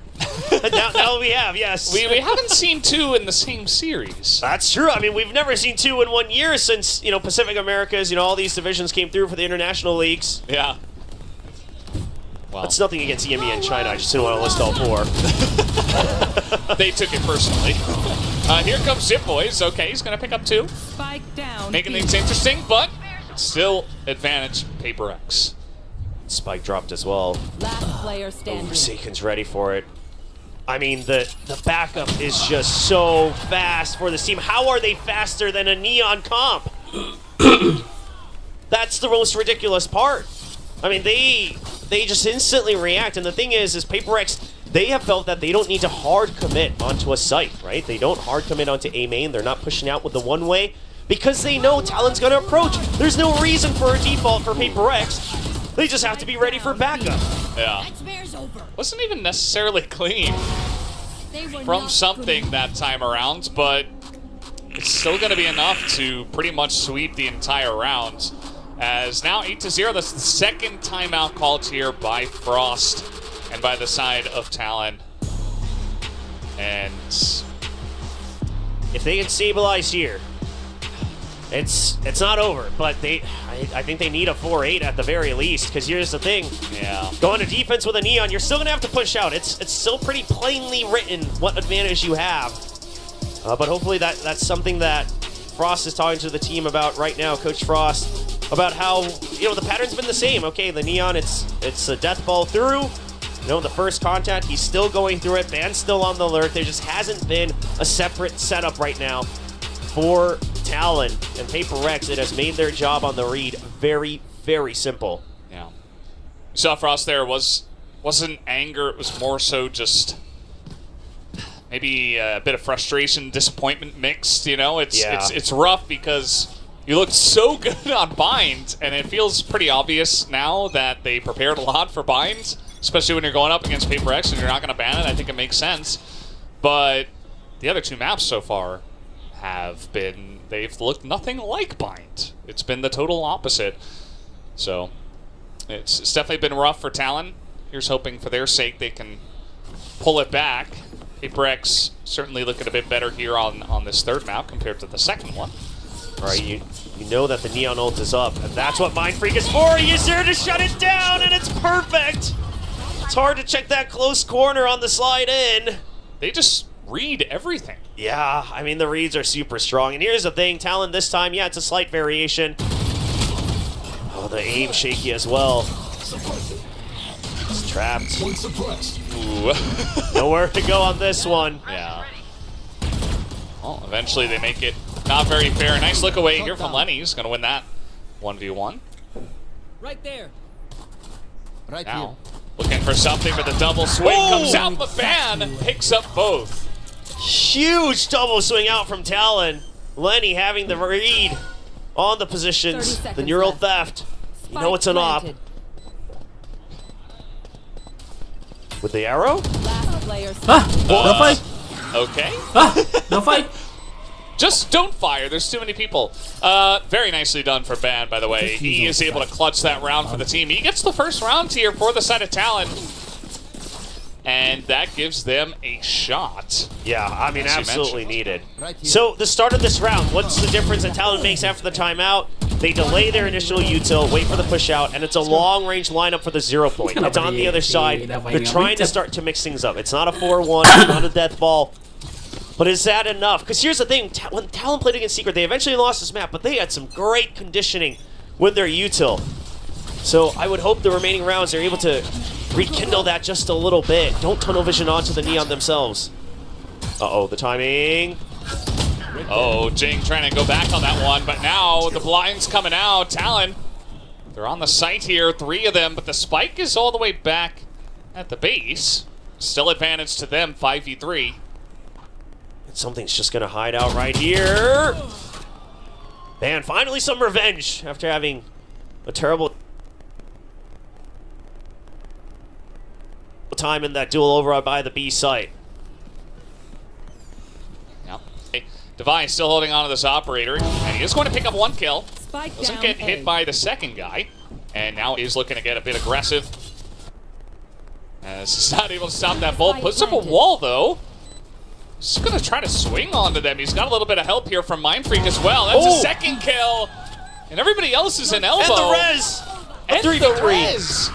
now we have, yes. We haven't seen 2 in the same series. That's true. I mean, we've never seen 2 in 1 year since, you know, Pacific Americas, you know, all these divisions came through for the international leagues. Yeah. Wow. That's nothing against EMEA and China. I just didn't want to list all 4. They took it personally. Here comes Zip Boys. Okay, he's going to pick up 2. Spike down. Making things interesting, but still advantage PRX. Spike dropped as well. Last player standing. Forsaken's ready for it. I mean, the backup is just so fast for this team. How are they faster than a Neon comp? That's the most ridiculous part. I mean, they just instantly react, and the thing is PRX, they have felt that they don't need to hard commit onto a site, right? They don't hard commit onto A main. They're not pushing out with the one-way because they know Talon's going to approach. There's no reason for a default for PRX. They just have to be ready for backup. Yeah. Wasn't even necessarily clean from something that time around, but it's still going to be enough to pretty much sweep the entire round. As now 8-0, that's the second timeout called here by Frost and by the side of Talon. And if they can stabilize here, it's not over, but I think they need a 4-8 at the very least, because here's the thing. Yeah. Going to defense with a Neon, you're still going to have to push out. It's still pretty plainly written what advantage you have. But hopefully that's something that Frost is talking to the team about right now, Coach Frost, about how, you know, the pattern's been the same. Okay, the Neon, it's a death ball through. You know, the first contact, he's still going through it. Ban's still on the alert. There just hasn't been a separate setup right now for Talon and PRX. It has made their job on the read very, very simple. Yeah. You saw Frost there wasn't anger. It was more so just maybe a bit of frustration, disappointment mixed. You know, it's rough because you looked so good on Bind, and it feels pretty obvious now that they prepared a lot for Bind, especially when you're going up against PRX and you're not going to ban it. I think it makes sense. But the other 2 maps so far, they've looked nothing like Bind. It's been the total opposite. So it's definitely been rough for Talon. Here's hoping for their sake they can pull it back. PRX certainly looking a bit better here on this third map compared to the second one. Right, you know that the Neon ult is up, and that's what Mind Freak is for. He's there to shut it down, and it's perfect. It's hard to check that close corner on the slide in. They just read everything. Yeah, I mean, the reads are super strong. And here's the thing, Talon this time, yeah, it's a slight variation. Oh, the aim shaky as well. It's trapped. Ooh. Nowhere to go on this one. Yeah. Well, eventually they make it not very fair. Nice look away here from Lenny. He's going to win that 1v1. Right there. Right Now, looking for something, but the double swing comes out, but Ban picks up both. Huge double swing out from Talon. Lenny having the read on the positions. The neural theft. You know it's an op. With the arrow? Don't fight! Okay. Don't fight! Just don't fire. There's too many people. Very nicely done for Ban, by the way. He is able to clutch that round for the team. He gets the first round here for the side of Talon. And that gives them a shot. Yeah, I mean, absolutely needed. So, the start of this round, what's the difference that Talon makes after the timeout? They delay their initial util, wait for the push out, and it's a long-range lineup for the 0 point. It's on the other side. They're trying to start to mix things up. It's not a 4-1, it's not a death ball. But is that enough? Because here's the thing, when Talon played against Secret, they eventually lost this map, but they had some great conditioning with their util. So I would hope the remaining rounds are able to rekindle that just a little bit. Don't tunnel vision onto the Neon themselves. Uh-oh, the timing. Oh, Jing trying to go back on that one, but now the blind's coming out. Talon, they're on the site here, 3 of them, but the spike is all the way back at the base. Still advantage to them, 5v3. Something's just gonna hide out right here. Man, finally some revenge after having a terrible time in that duel over by the B site. Yep. Devi still holding on to this operator, and he is going to pick up 1 kill. Doesn't get hit by the second guy, and now is looking to get a bit aggressive. As he's not able to stop that bolt. Puts up a wall, though. He's going to try to swing onto them. He's got a little bit of help here from Mind Freak as well. That's a second kill. And everybody else is in elbow. And the res. And the res.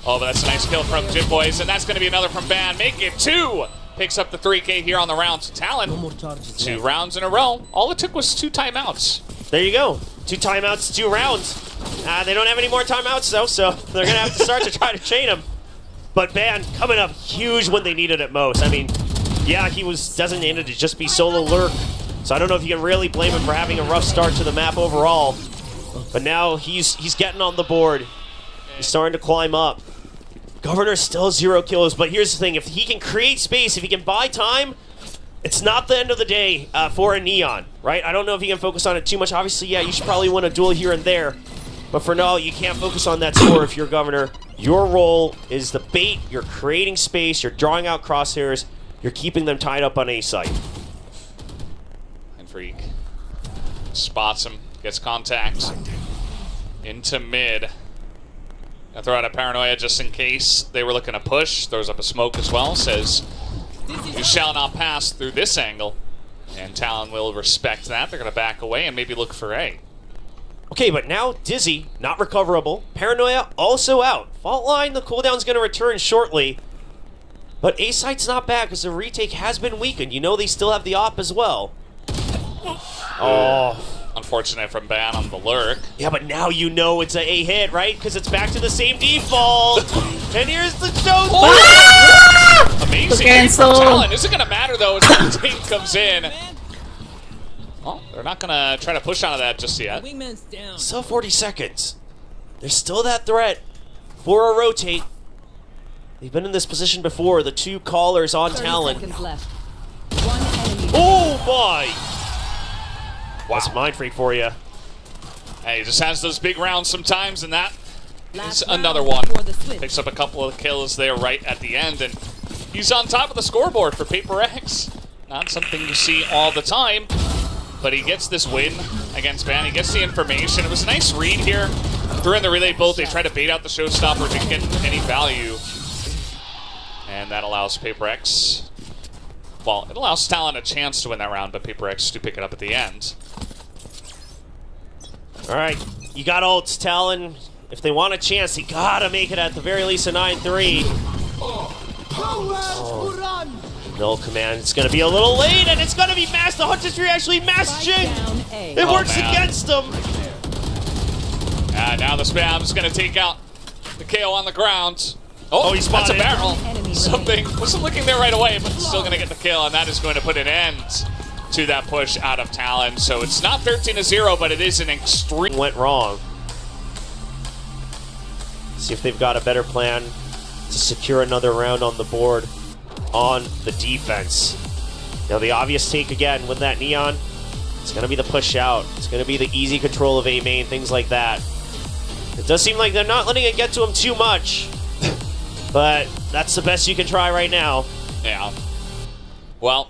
Oh, but that's a nice kill from Jim Boys. And that's going to be another from Ban. Make it 2. Picks up the 3K here on the round. So Talon, 2 rounds in a row. All it took was 2 timeouts. There you go. 2 timeouts, 2 rounds. They don't have any more timeouts, though, so they're going to have to start to try to chain them. But Ban coming up huge when they need it at most. I mean, yeah, he was designated to just be solo lurk, so I don't know if you can really blame him for having a rough start to the map overall. But now he's getting on the board. He's starting to climb up. Governor still 0 kills, but here's the thing. If he can create space, if he can buy time, it's not the end of the day for a Neon, right? I don't know if you can focus on it too much. Obviously, yeah, you should probably win a duel here and there. But for now, you can't focus on that score if you're Governor. Your role is the bait. You're creating space. You're drawing out crosshairs. You're keeping them tied up on A site. And Freak spots him, gets contact into mid. Gonna throw out a paranoia just in case they were looking to push. Throws up a smoke as well. Says, you shall not pass through this angle. And Talon will respect that. They're gonna back away and maybe look for A. Okay, but now Dizzy, not recoverable. Paranoia also out. Fault line, the cooldown's gonna return shortly. But A site's not bad because the retake has been weakened. You know they still have the op as well. Oh. Unfortunate from Ban on the lurk. Yeah, but now you know it's a hit, right? Because it's back to the same default. And here's the show. Oh! Amazing from Talon. Is it going to matter, though, as the team comes in? Well, they're not going to try to push onto that just yet. Still 40 seconds. There's still that threat for a rotate. They've been in this position before. The 2 callers on Talon. Oh, boy. Wow. That's Mind Freak for you. Hey, he just has those big rounds sometimes, and that is another one. Picks up a couple of kills there right at the end, and he's on top of the scoreboard for PRX. Not something you see all the time. but he gets this win against BENQ. He gets the information. It was a nice read here. Through in the relay bolt, they try to bait out the showstopper to get any value. And that allows PRX. Well, it allows Talon a chance to win that round, but PRX to pick it up at the end. All right, you got ults, Talon. If they want a chance, you gotta make it at the very least a 9-3. No command. It's gonna be a little late, and it's gonna be masked. The Hunter's Tree actually masked Jing. It works against him. Now the spam's gonna take out the KO on the ground. Oh, he spotted. That's a barrel. Something wasn't looking there right away, but still gonna get the kill, and that is going to put an end to that push out of Talon. So it's not 13-0, but it is an extreme. Went wrong. See if they've got a better plan to secure another round on the board on the defense. Now the obvious take again with that Neon, it's going to be the push out. It's going to be the easy control of A main, things like that. It does seem like they're not letting it get to him too much, but that's the best you can try right now. Yeah. Well,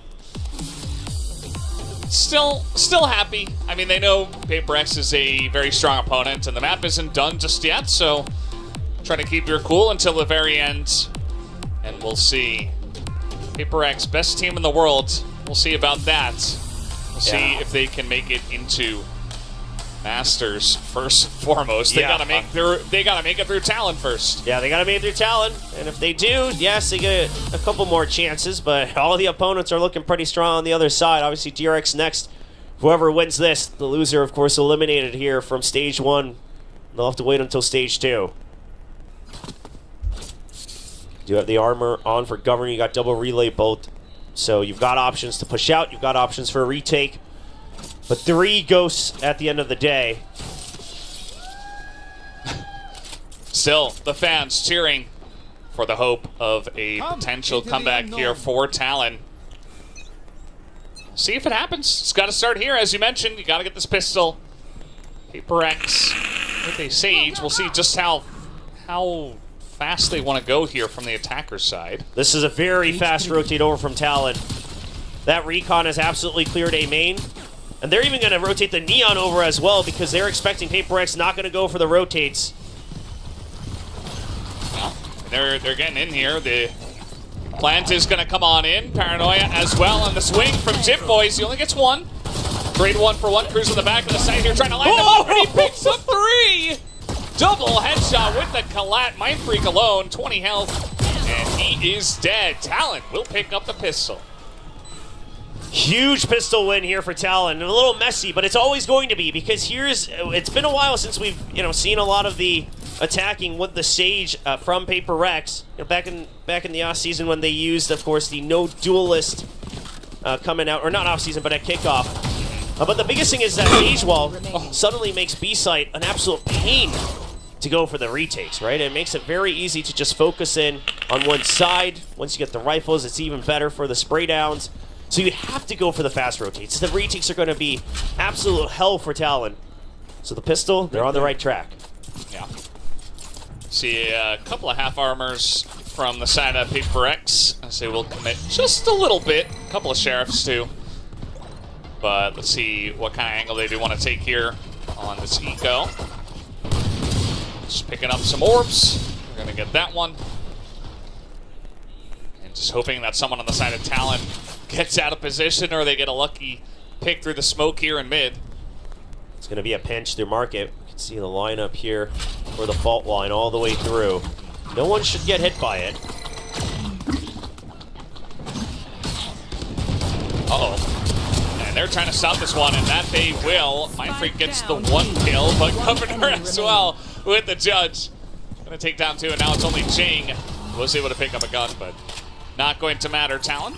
still happy. I mean, they know PRX is a very strong opponent, and the map isn't done just yet, so try to keep your cool until the very end, and we'll see. PRX, best team in the world. We'll see about that. We'll see if they can make it into Masters first and foremost. They gotta make it through Talon first. Yeah, they gotta make it through Talon, and if they do, yes, they get a couple more chances. But all the opponents are looking pretty strong on the other side. Obviously, DRX next. Whoever wins this, the loser, of course, eliminated here from stage 1. They'll have to wait until stage 2. You have the armor on for Governor. You got double relay bolt. So you've got options to push out. You've got options for a retake. But 3 ghosts at the end of the day. Still, the fans cheering for the hope of a potential comeback here for Talon. See if it happens. It's got to start here, as you mentioned. You got to get this pistol. PRX with a Sage. We'll see just how fast they want to go here from the attacker's side. This is a very fast rotate over from Talon. That recon has absolutely cleared A main. And they're even going to rotate the Neon over as well because they're expecting PRX not going to go for the rotates. They're getting in here. The plant is going to come on in. Paranoia as well on the swing from Jip Boys. He only gets 1. Grade 1 for 1. Cruz in the back of the side here trying to line them up, and he picks up 3. Double headshot with the Collat. Mind Freak alone, 20 health, and he is dead. Talon will pick up the pistol. Huge pistol win here for Talon. A little messy, but it's always going to be because it's been a while since we've seen a lot of the attacking with the Sage from PRX. Back in the off season when they used, of course, the no duelist coming out, or not off season, but at kickoff. But the biggest thing is that Sage Wall suddenly makes B-Site an absolute pain to go for the retakes, right? It makes it very easy to just focus in on one side. Once you get the rifles, it's even better for the spray downs. So you have to go for the fast rotates. The retakes are going to be absolute hell for Talon. So the pistol, they're on the right track. Yeah. See a couple of half armors from the side of PRX. I say we'll commit just a little bit. A couple of sheriffs too. But let's see what kind of angle they do want to take here on this eco. Just picking up some orbs. We're going to get that one. And just hoping that someone on the side of Talon gets out of position or they get a lucky pick through the smoke here in mid. It's going to be a pinch through market. You can see the lineup here for the fault line all the way through. No one should get hit by it. Uh-oh. And they're trying to stop this one, and that they will. Mind Freak gets the 1 kill, but Governor as well with the judge. Gonna take down 2, and now it's only Jing who was able to pick up a gun, but not going to matter. Talon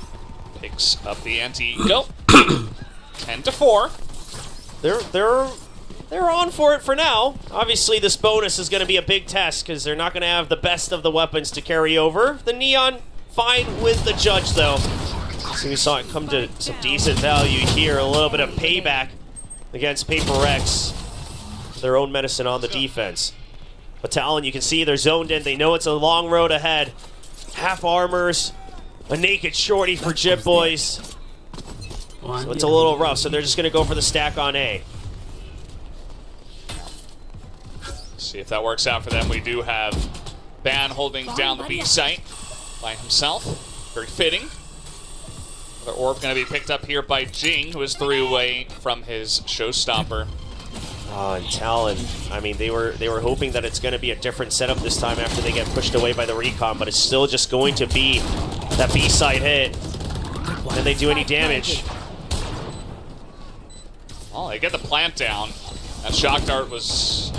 picks up the anti-eco. 10-4. They're on for it for now. Obviously, this bonus is going to be a big test because they're not going to have the best of the weapons to carry over. The Neon, fine with the judge, though. So we saw it come to some decent value here. A little bit of payback against PRX. Their own medicine on the defense. But Talon, you can see they're zoned in. They know it's a long road ahead. Half armors. A naked shorty for Jip Boys. So it's a little rough, so they're just going to go for the stack on A. See if that works out for them. We do have Ban holding down the B site by himself. Very fitting. Another orb going to be picked up here by Jing, who is 3 away from his showstopper. Oh, and Talon, I mean, they were hoping that it's going to be a different setup this time after they get pushed away by the recon, but it's still just going to be that B side hit. Can they do any damage? Oh, they get the plant down. That shock dart was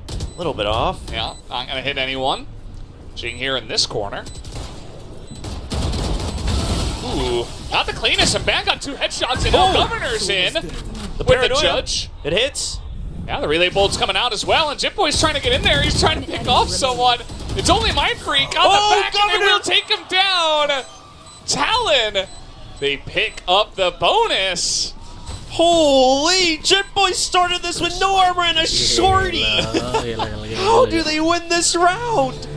a little bit off. Yeah, not going to hit anyone. Jing here in this corner. Ooh, not the cleanest, and Ban got 2 headshots and no Governor's in. The with the judge. It hits. Yeah, the relay bolt's coming out as well, and Jitboy's trying to get in there. He's trying to pick off someone. It's only Mind Freak on the back, and they will take him down. Talon, they pick up the bonus. Holy, Jitboy started this with no armor and a shorty. How do they win this round?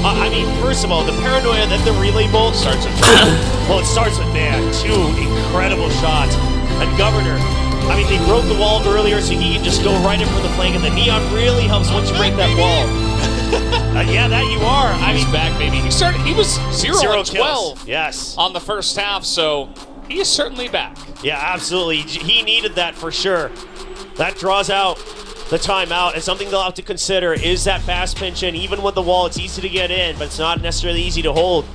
I mean, first of all, the paranoia that the relay bolt starts with. Well, it starts with Ban. 2 incredible shots. And Governor, I mean, they broke the wall earlier, so he can just go right in for the flank, and the neon really helps once you break that wall. Yeah, that you are. I mean, he's back, baby. He was 0 and 12. Kills. Yes. On the first half, so he is certainly back. Yeah, absolutely. He needed that for sure. That draws out the timeout, and something they'll have to consider is that fast pinch in. Even with the wall, it's easy to get in, but it's not necessarily easy to hold.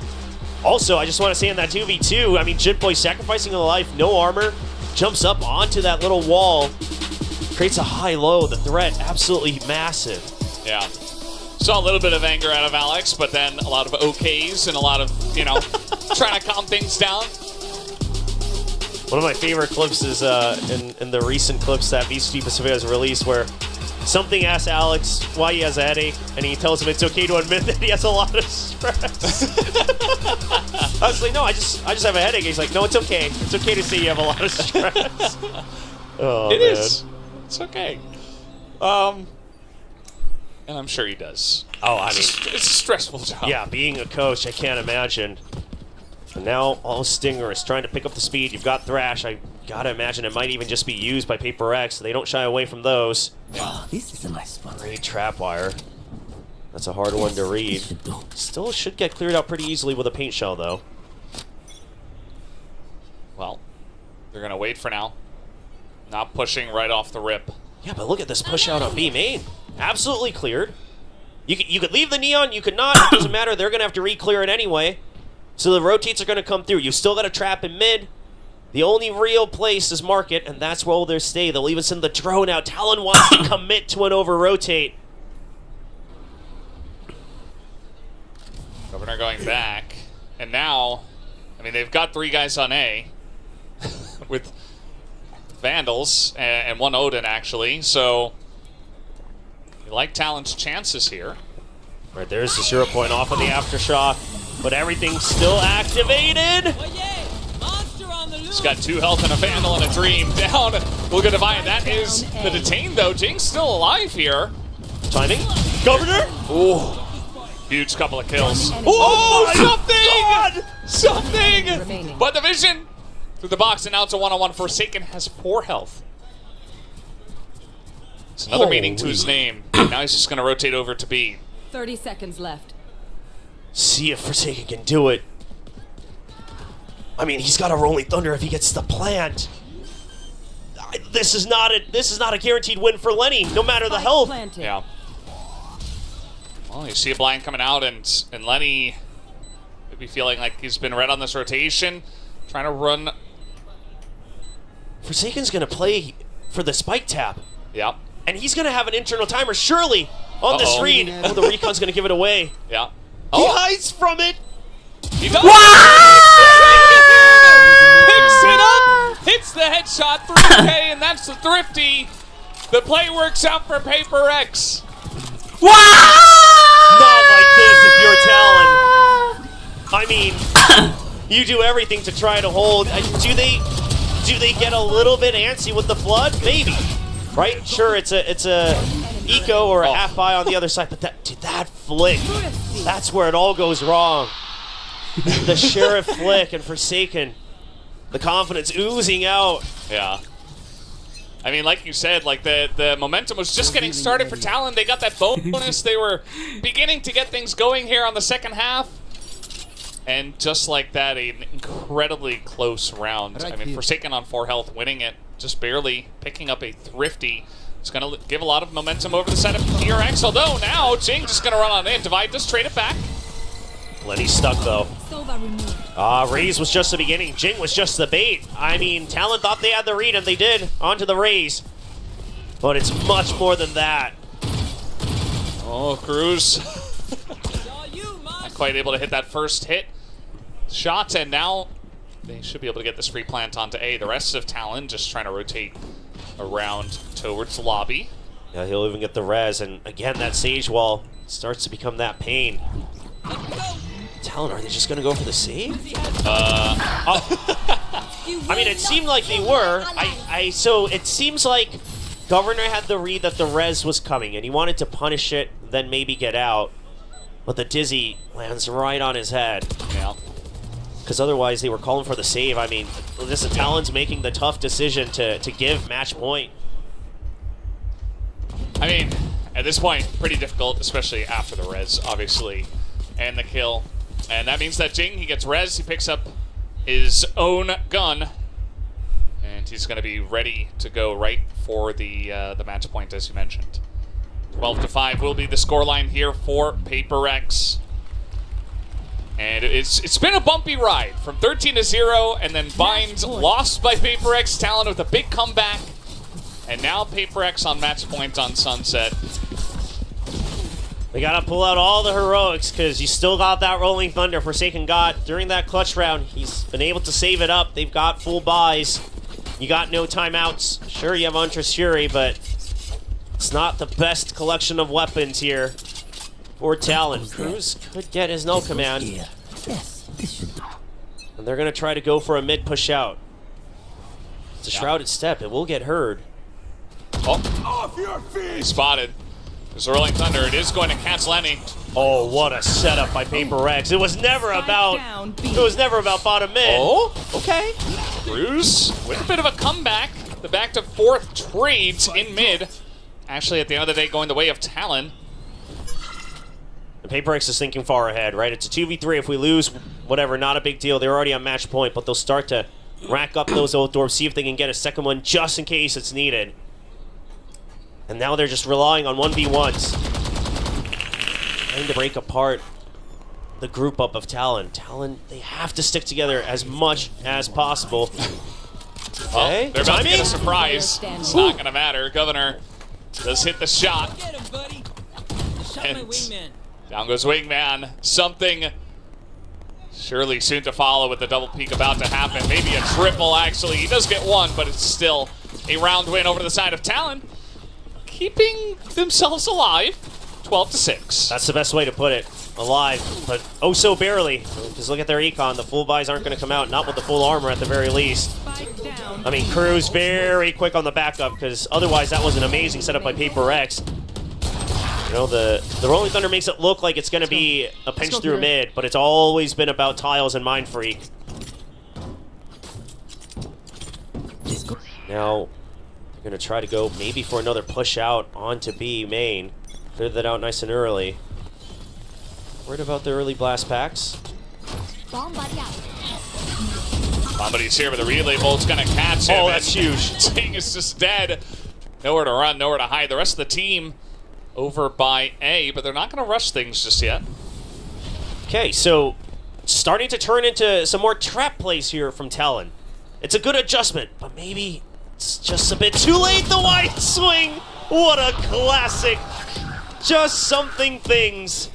Also, I just want to say in that 2v2, I mean, Jitboy sacrificing a life, no armor, jumps up onto that little wall, creates a high-low. The threat, absolutely massive. Yeah. Saw a little bit of anger out of Alex, but then a lot of OKs and a lot of, you know, trying to calm things down. One of my favorite clips is in the recent clips that VCT Pacific has released where something asks Alex why he has a headache, and he tells him it's okay to admit that he has a lot of stress. I was like, no, I just have a headache. He's like, no, it's okay. It's okay to say you have a lot of stress. Oh, it man. is. It's okay. And I'm sure he does. Oh, I mean, it's a stressful job. Yeah, being a coach, I can't imagine. And now all Stinger is trying to pick up the speed. You've got Thrash. I gotta imagine it might even just be used by PRX. They don't shy away from those. Oh, this is a nice spot. Great trap wire. That's a hard one to read. Still should get cleared out pretty easily with a paint shell, though. Well, they're gonna wait for now. Not pushing right off the rip. Yeah, but look at this push out on B main. Absolutely cleared. You could leave the neon, you could not. It doesn't matter. They're gonna have to re-clear it anyway. So the rotates are gonna come through. You still got a trap in mid. The only real place is market, and that's where they'll stay. They'll even send the drone out. Talon wants to commit to an over-rotate. Governor going back. And now, I mean, they've got 3 guys on A. With Vandals and 1 Odin, actually. So, you like Talon's chances here. Right, there's the 0 point off of the Aftershock. But everything's still activated. He's got 2 health and a Vandal and a Dream down. Look at Divine. That is the detain, though. Jing's still alive here. Timing. Governor. Ooh. Huge couple of kills. Oh, Something! But the vision through the box, and now it's a one-on-one. Forsaken has 4 health. It's another meaning to his name. Now he's just going to rotate over to B. 30 seconds left. See if Forsaken can do it. I mean, he's got a Rolling Thunder if he gets the plant. This is not a guaranteed win for Lenny, no matter the health. Yeah. Well, you see a blind coming out, and Lenny could be feeling like he's been red on this rotation, trying to run. Forsaken's gonna play for the spike tap. Yeah. And he's gonna have an internal timer, surely, on this read. Oh, the recon's gonna give it away. Yeah. He hides from it. He does. Picks it up, hits the headshot, 3K, and that's the thrifty. The play works out for PRX. Not like this if you're Talon. I mean, you do everything to try to hold. Do they get a little bit antsy with the flood? Maybe, right? Sure, it's a eco or a half buy on the other side, but that flick, that's where it all goes wrong. The Sheriff flick and Forsaken The confidence oozing out. Yeah. I mean, like you said, like the momentum was just getting started for Talon. They got that bonus. They were beginning to get things going here on the second half. And just like that, an incredibly close round. I mean, Forsaken on 4 health, winning it, just barely picking up a Thrifty. It's going to give a lot of momentum over the side of PRX, although now Jing just going to run on in. Divide does trade it back. Lenny's stuck, though. Raze was just the beginning. Jing was just the bait. I mean, Talon thought they had the read, and they did. Onto the Raze. But it's much more than that. Oh, Cruz. Not quite able to hit that first hit shot, and now they should be able to get this free plant onto A. The rest of Talon just trying to rotate around towards the lobby. Yeah, he'll even get the res, and again, that Sage Wall starts to become that pain. Talon, are they just going to go for the save? I mean, it seemed like they were. So it seems like Governor had the read that the res was coming, and he wanted to punish it, then maybe get out. But the Dizzy lands right on his head. Yeah. Because otherwise they were calling for the save. I mean, this is Talon's making the tough decision to give match point. I mean, at this point, pretty difficult, especially after the res, obviously, and the kill. And that means that Jing, he gets res, he picks up his own gun, and he's going to be ready to go right for the match point, as you mentioned. 12-5 will be the scoreline here for PRX. And it's been a bumpy ride from 13-0, and then Binds lost by PRX. Talon with a big comeback, and now PRX on match point on Sunset. They gotta pull out all the heroics because you still got that Rolling Thunder Forsaken got during that clutch round. He's been able to save it up. They've got full buys. You got no timeouts. Sure, you have Huntress Fury, but it's not the best collection of weapons here for Talon. Cruz could get his no command. And they're gonna try to go for a mid push out. It's a shrouded step. It will get heard. Oh, he's spotted. There's a Rolling Thunder. It is going to cancel any. Oh, what a setup by PRX. It was never about bottom mid. Oh, okay. Cruz with a bit of a comeback. The back to 4th trades in mid. Actually, at the end of the day, going the way of Talon. And PRX is thinking far ahead, right? It's a 2v3. If we lose, whatever, not a big deal. They're already on match point, but they'll start to rack up those old doors, see if they can get a second one just in case it's needed. And now they're just relying on 1v1s. Trying to break apart the group up of Talon. Talon, they have to stick together as much as possible. Okay, they're about to get a surprise. It's not going to matter. Governor does hit the shot. And down goes Wingman. Something surely soon to follow with the double peak about to happen. Maybe a triple, actually. He does get one, but it's still a round win over to the side of Talon. Keeping themselves alive, 12-6. That's the best way to put it. Alive, but oh so barely. Because look at their econ. The full buys aren't going to come out, not with the full armor at the very least. I mean, Cruz very quick on the backup, because otherwise that was an amazing setup by PRX. You know, the Rolling Thunder makes it look like it's going to be a pinch through mid, but it's always been about tiles and Mind Freak. Now, they're going to try to go maybe for another push out onto B main. Clear that out nice and early. Worried about the early blast packs. Somebody's here, but the relay bolt's going to catch him. Oh, that's huge. Ting is just dead. Nowhere to run, nowhere to hide. The rest of the team over by A, but they're not going to rush things just yet. Okay, so starting to turn into some more trap plays here from Talon. It's a good adjustment, but maybe it's just a bit too late. The wide swing. What a classic. Just something things.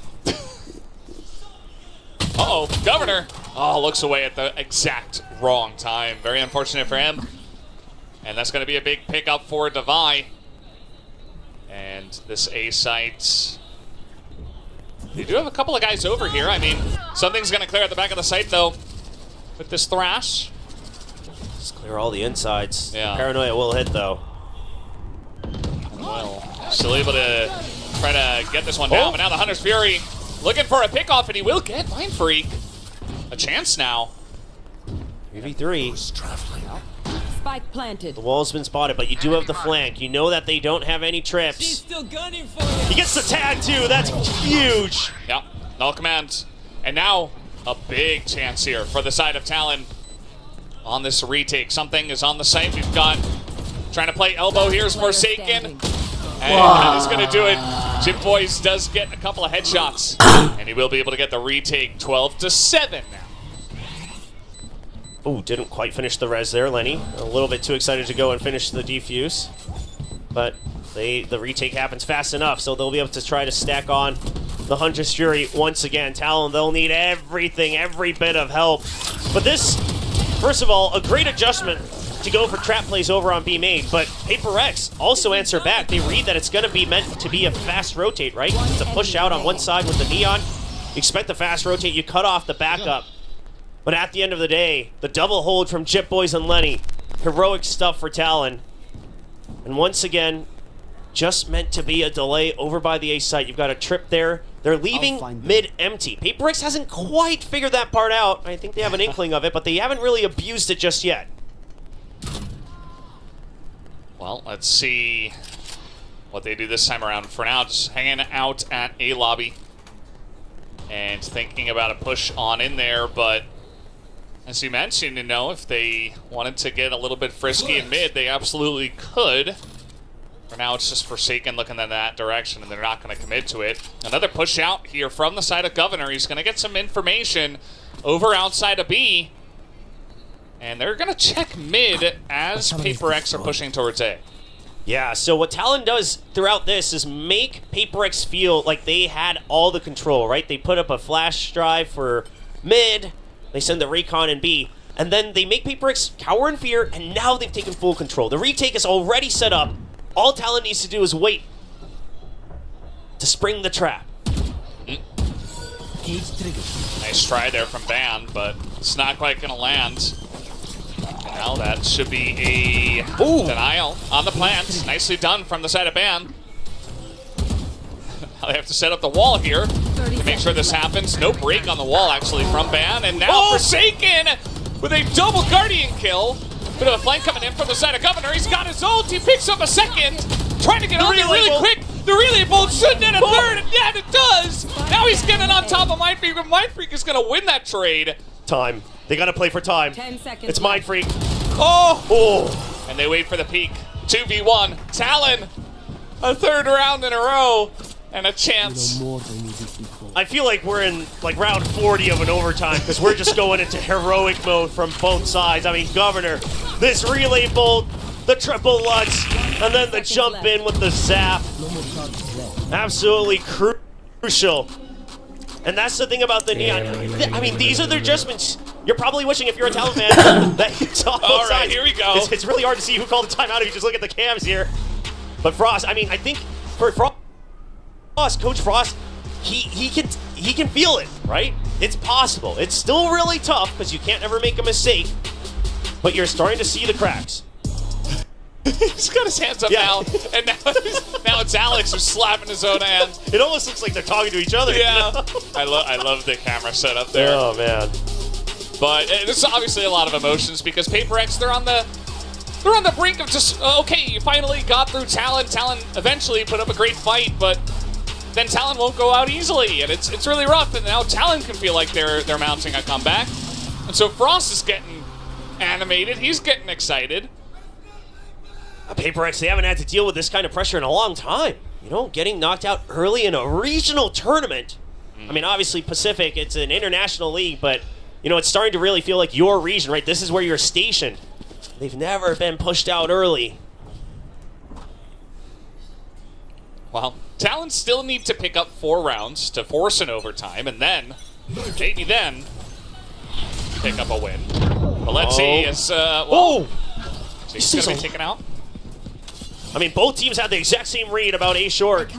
Uh-oh, Governor. Oh, looks away at the exact wrong time. Very unfortunate for him. And that's going to be a big pickup for Devi. And this A site, they do have a couple of guys over here. I mean, something's going to clear at the back of the site, though, with this Thrash. Just clear all the insides. Yeah. Paranoia will hit, though. Well, still able to try to get this one down, but now the Hunter's Fury looking for a pickoff, and he will get Mind Freak. A chance now. 3v3. Spike planted. The wall's been spotted, but you do have the flank. You know that they don't have any trips. She's still gunning for you. He gets the tag too. That's huge. Yep, null command. And now a big chance here for the side of Talon on this retake. Something is on the site. We've got trying to play elbow. Here's Forsaken. And that is going to do it. Jim Boys does get a couple of headshots. And he will be able to get the retake 12-7 now. Oh, didn't quite finish the res there, Lenny. A little bit too excited to go and finish the defuse. But the retake happens fast enough, so they'll be able to try to stack on the Huntress Fury once again. Talon, they'll need everything, every bit of help. But this, first of all, a great adjustment to go for trap plays over on B main, but PRX also answer back. They read that it's going to be meant to be a fast rotate, right? It's a push out on one side with the Neon. You expect the fast rotate, you cut off the backup. But at the end of the day, the double hold from Jip Boys and Lenny, heroic stuff for Talon. And once again, just meant to be a delay over by the A site. You've got a trip there. They're leaving mid empty. PRX hasn't quite figured that part out. I think they have an inkling of it, but they haven't really abused it just yet. Well, let's see what they do this time around. For now, just hanging out at A lobby and thinking about a push on in there, but as you mentioned, you know, if they wanted to get a little bit frisky in mid, they absolutely could. For now, it's just Forsaken looking in that direction, and they're not going to commit to it. Another push out here from the side of Governor. He's going to get some information over outside of B. And they're going to check mid as PRX are pushing towards A. Yeah, so what Talon does throughout this is make PRX feel like they had all the control, right? They put up a flash drive for mid. They send the recon in B, and then they make PRX cower in fear, and now they've taken full control. The retake is already set up. All Talon needs to do is wait to spring the trap. Nice try there from Ban, but it's not quite going to land. And now that should be a denial on the plant. Nicely done from the side of Ban. They have to set up the wall here to make sure this happens. No break on the wall, actually, from Ban. And now Forsaken with a double Guardian kill. Bit of a flank coming in from the side of Governor. He's got his ult. He picks up a second. Trying to get on there really quick. The relay bolt shouldn't hit a third. And yeah, it does. Now he's getting on top of Mindfreak. But Mindfreak is going to win that trade. Time. They got to play for time. 10 seconds. It's Mindfreak. Oh! And they wait for the peak. 2v1. Talon. A third round in a row. And a chance. I feel like we're in like round 40 of an overtime because we're just going into heroic mode from both sides. I mean, Governor, this relay bolt, the triple Lutz, and then the jump in with the zap. Absolutely crucial. And that's the thing about the Neon. I mean, these are the adjustments. You're probably wishing, if you're a Talon fan, that you saw both All right, sides. here we go. It's really hard to see who called the timeout if you just look at the cams here. But Frost, I mean, I think for Frost, Coach Frost, he can feel it, right? It's possible. It's still really tough because you can't ever make a mistake, but you're starting to see the cracks. He's got his hands up now, and now it's Alex who's slapping his own hands. It almost looks like they're talking to each other. Yeah, you know? I love the camera setup there. Oh man! But this is obviously a lot of emotions because PRX, they're on the brink of just okay. You finally got through Talon. Talon eventually put up a great fight, but then Talon won't go out easily, and it's really rough. And now Talon can feel like they're mounting a comeback, and so Frost is getting animated. He's getting excited. PRX, they haven't had to deal with this kind of pressure in a long time. You know, getting knocked out early in a regional tournament. I mean, obviously Pacific, it's an international league, but you know, it's starting to really feel like your region, right? This is where you're stationed. They've never been pushed out early. Well, Talon still need to pick up 4 rounds to force an overtime, and then, maybe then, pick up a win. But let's see, it's, well, he's going to be taken out. I mean, both teams had the exact same read about A short.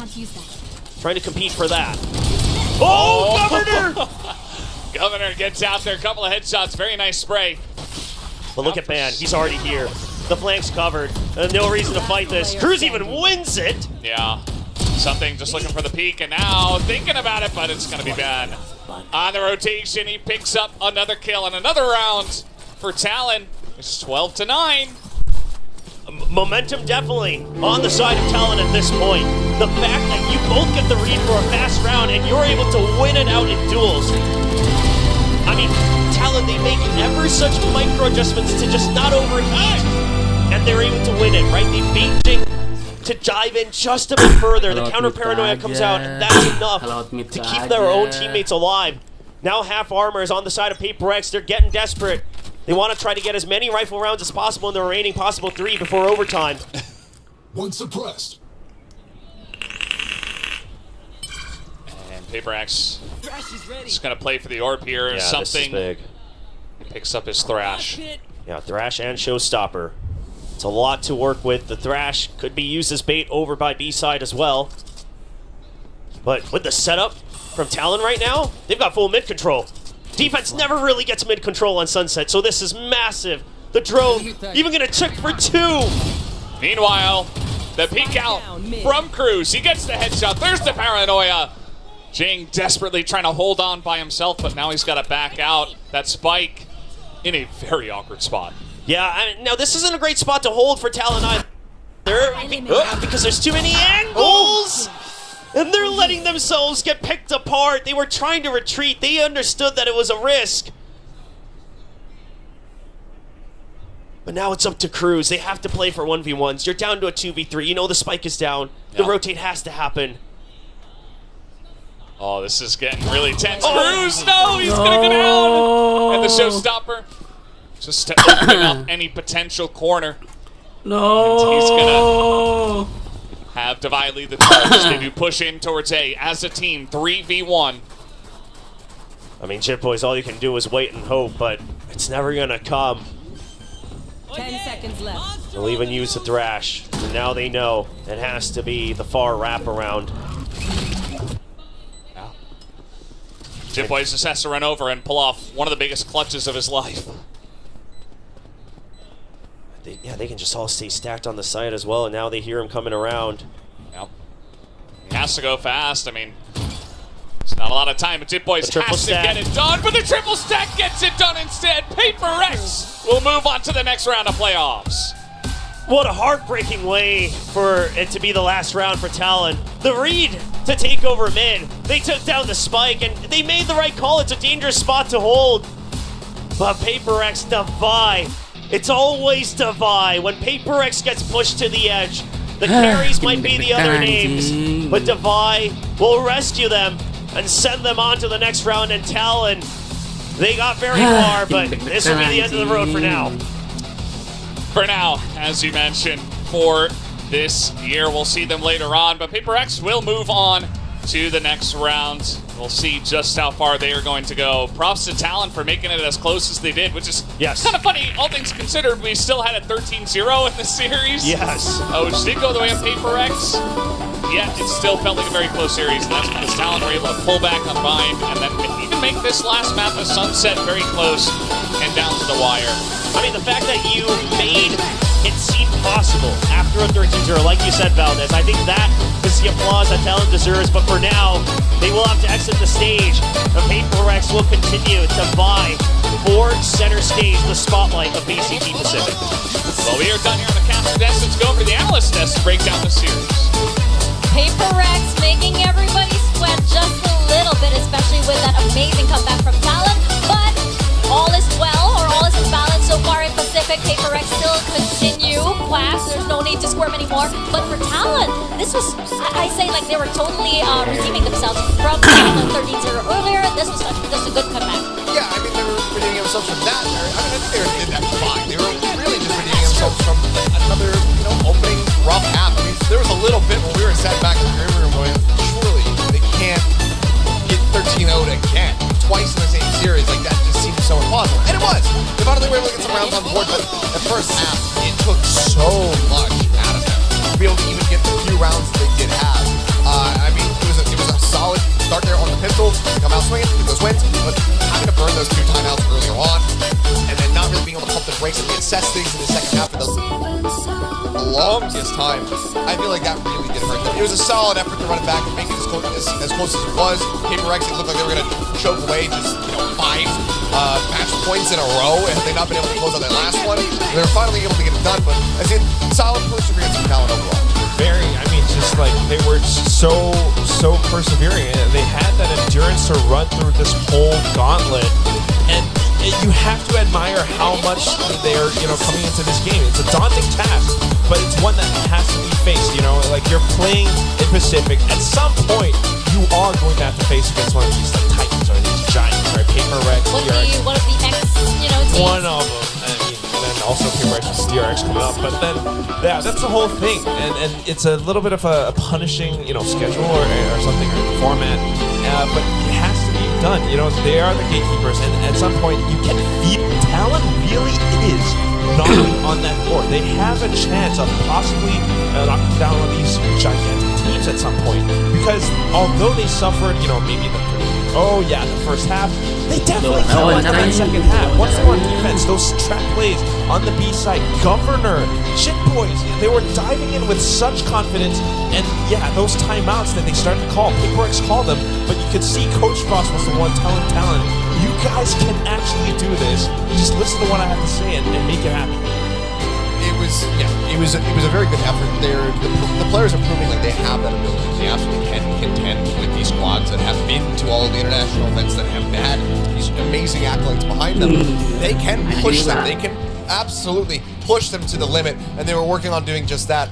Trying to compete for that. Governor! Governor gets out there, a couple of headshots, very nice spray. But look at Ban, he's already here. The flank's covered. No reason to fight this. Cruz even wins it. Yeah, something just looking for the peak, and now thinking about it, but it's going to be Ban. On the rotation, he picks up another kill and another round for Talon. It's 12-9. Momentum definitely on the side of Talon at this point. The fact that you both get the read for a fast round and you're able to win it out in duels. I mean, Talon, they make ever such micro adjustments to just not overheat, and they're able to win it, right? They bait Jing to dive in just a bit further. The counter paranoia comes out, and that's enough to keep their own teammates alive. Now half armor is on the side of Paper X. They're getting desperate. They want to try to get as many rifle rounds as possible in the remaining possible 3 before overtime. One suppressed. And Paper X is going to play for the orb here. Yeah, Something this is big. Picks up his Thrash. Yeah, Thrash and Showstopper. It's a lot to work with. The Thrash could be used as bait over by B-side as well. But with the setup from Talon right now, they've got full mid control. Defense never really gets mid control on Sunset, so this is massive. The drone even gonna check for 2. Meanwhile, the peek out from Cruz. He gets the headshot. There's the paranoia. Jing desperately trying to hold on by himself, but now he's got to back out. That spike in a very awkward spot. Yeah, now this isn't a great spot to hold for Talon either. Because there's too many angles! And they're letting themselves get picked apart. They were trying to retreat. They understood that it was a risk. But now it's up to Cruz. They have to play for 1v1s. You're down to a 2v3. You know the spike is down. The rotate has to happen. Oh, this is getting really tense. Cruz, no, he's going to go down. And the showstopper just to open up any potential corner. No. And he's going to have Divide lead the charge. They do push in towards A as a team, 3v1. I mean, Jit Boys, all you can do is wait and hope, but it's never going to come. 10 seconds left. They'll even use the Thrash. And now they know it has to be the far wraparound. Jit Boys just has to run over and pull off one of the biggest clutches of his life. They can just all stay stacked on the side as well, and now they hear him coming around. Yep. He has to go fast. I mean, it's not a lot of time, but Jit Boys has to get it done, but the triple stack gets it done instead. Paper X will move on to the next round of playoffs. What a heartbreaking way for it to be the last round for Talon. The read to take over mid. They took down the spike, and they made the right call. It's a dangerous spot to hold. But Paper X, Divide. It's always Divide. When Paper X gets pushed to the edge, the carries might be the other names, but Divide will rescue them and send them on to the next round. And Talon, they got very far, but this will be the end of the road for now. For now, as you mentioned, for this year, we'll see them later on, but Paper X will move on to the next round. We'll see just how far they are going to go. Props to Talon for making it as close as they did, which is kind of funny, all things considered. We still had a 13-0 in the series. Yes. Which did go the way of Paper X, yet it still felt like a very close series, and that's because Talon were able to pull back on Bind and then even make this last map of Sunset very close and down to the wire. I mean, the fact that you made it seem possible after a 13-0, like you said, Valdez, I think that is the applause that Talon deserves, but for now, they will have to exit the stage. The Paper X will continue to vie for center stage, the spotlight of BCT Pacific. Well, we are done here on the caster desk. Let's go over to the analyst desk to break down the series. Paper X making everybody sweat just a little bit, especially with that amazing comeback from Talon, but all is well, or all is in balance so far in Pacific. Paper X still continue class. There's no need to squirm anymore. But for Talon, this was, I say, like they were totally redeeming themselves from the 13-0 earlier. This was just a good comeback. Yeah, I mean, they were redeeming themselves from that. I mean, I think they did that fine. They were really just redeeming themselves from another, opening rough half. I mean, there was a little bit when we were sat back in the green room going, surely they can't get 13-0'd again. Twice in the same series, like that just seemed so impossible. And it was. They finally were able to get some rounds on the board, but the first half, it took so much out of them to be able to even get the few rounds that they did have. I mean, it was a solid start there on the pistol, come out swinging, get those wins, but having to burn those 2 timeouts earlier on, and then not really being able to pump the brakes and reassess things in the second half for the longest time, I feel like that really did hurt them. It was a solid effort to run it back and make it as close as it was. Paper X, it looked like they were going to choke away just 5 match points in a row had they not been able to close out that last one. They were finally able to get it done, but I think solid perseverance from Talon overall. Very, I mean, just like they were so persevering. They had that endurance to run through this whole gauntlet, and you have to admire how much they're coming into this game. It's a daunting task, but it's one that has to be faced. Like you're playing in Pacific. At some point, you are going to have to face against one of these titans or these giants, right? Paper X, TRX. One of the X, teams. One of them. And then also Paper X and STRX coming up. But then, yeah, that's the whole thing. And it's a little bit of a punishing, schedule or something, or format. But it has to be done. They are the gatekeepers. And at some point, you can beat. Talon really is knocking on that board. They have a chance of possibly knocking down one of these gigantic teams at some point. Because although they suffered, maybe the first half, they definitely fell in that second half. Once they were on defense, those trap plays on the B side, Governor, Shit Boys, they were diving in with such confidence. And yeah, those timeouts that they started to call, Paper X called them, but you could see Coach Frost was the one telling Talon, you guys can actually do this. Just listen to what I have to say and make it happen. It was a very good effort. The players are proving like they have that ability. They absolutely can contend with these squads that have been to all of the international events, that have had these amazing accolades behind them. They can push them. They can absolutely push them to the limit, and they were working on doing just that.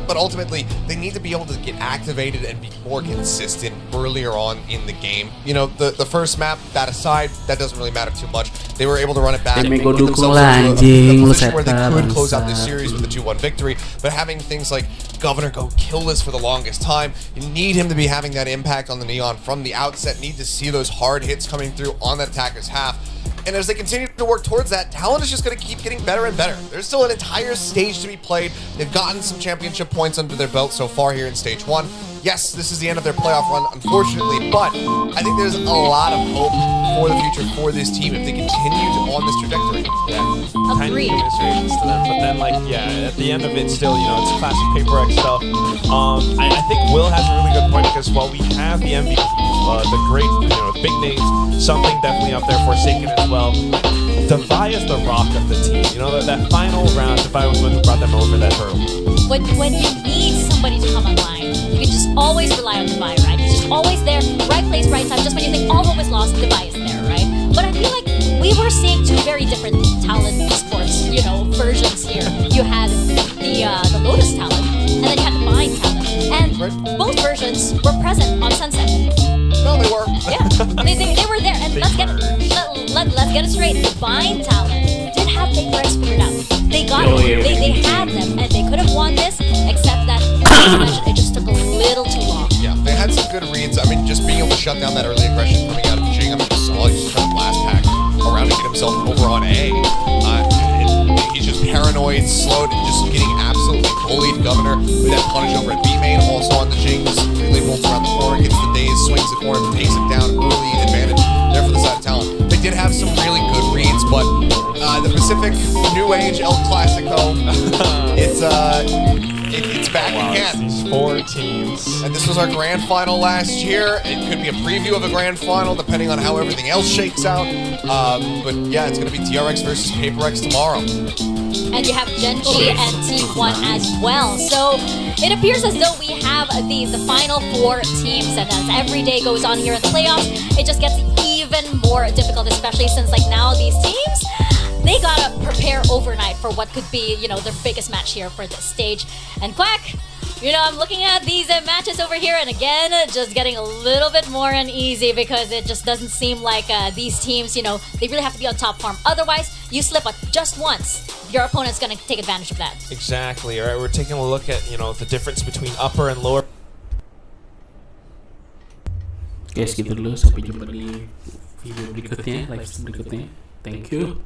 But ultimately, they need to be able to get activated and be more consistent earlier on in the game. The first map, that aside, that doesn't really matter too much. They were able to run it back and put themselves into a position where they could close out this series with a 2-1 victory. But having things like Governor go killless for the longest time, you need him to be having that impact on the Neon from the outset. Need to see those hard hits coming through on that attacker's half. And as they continue to work towards that, Talon is just going to keep getting better and better. There's still an entire stage to be played. They've gotten some championship points under their belt so far here in Stage 1. Yes, this is the end of their playoff run, unfortunately, but I think there's a lot of hope for the future for this team if they continue on this trajectory. Yeah. Agreed. Tiny commiserations to them, but then, at the end of it, still, it's classic Paper X stuff. I think Will has a really good point because while we have the MVP, the great, big names, something definitely up there, Forsaken as well. Devi is the rock of the team. That final round, Devi was what brought them over that hurdle. When you need somebody to come online, you can just always rely on Devi, right? He's just always there, right place, right time. Just when you think all hope is lost, Devi is there, right? But I feel like we were seeing two very different Talon esports, versions here. You had the Lotus Talon, and then you had the Mind Talon, and both versions were present on Sunset. No, they were. Yeah, they were there, and let's get it straight. The Mind Talon did have Paper X figured out. They got it. They had them, and they could have won this, except that, as you mentioned, it just took a little too long. Yeah, they had some good reads. I mean, just being able to shut down that early aggression coming out of Jing. I mean, you saw he's trying to blast pack around to get himself over on A. He's just paranoid, slowed, and just getting absolutely bullied. Governor with that punish over at B main, also on the Jings. Really bolts around the corner, gets the daze, swings the corner, takes it down. Early advantage there for the side of Talon. They did have some really good reads, but the Pacific New Age El Clasico, it's back again. These 4 teams. And this was our grand final last year. It could be a preview of a grand final, depending on how everything else shakes out. But yeah, it's going to be TRX versus Paper X tomorrow. And you have Gen G and T1 as well. So it appears as though we have the final 4 teams, and as every day goes on here in the playoffs, it just gets even more difficult, especially since now these teams, they gotta prepare overnight for what could be, their biggest match here for this stage. And Quack, I'm looking at these matches over here, and again, just getting a little bit more uneasy because it just doesn't seem like these teams, they really have to be on top form. Otherwise, you slip up just once, your opponent's gonna take advantage of that. Exactly. All right, we're taking a look at, the difference between upper and lower. Guys, gitu dulu. Sampai jumpa di video berikutnya, live stream berikutnya. Thank you.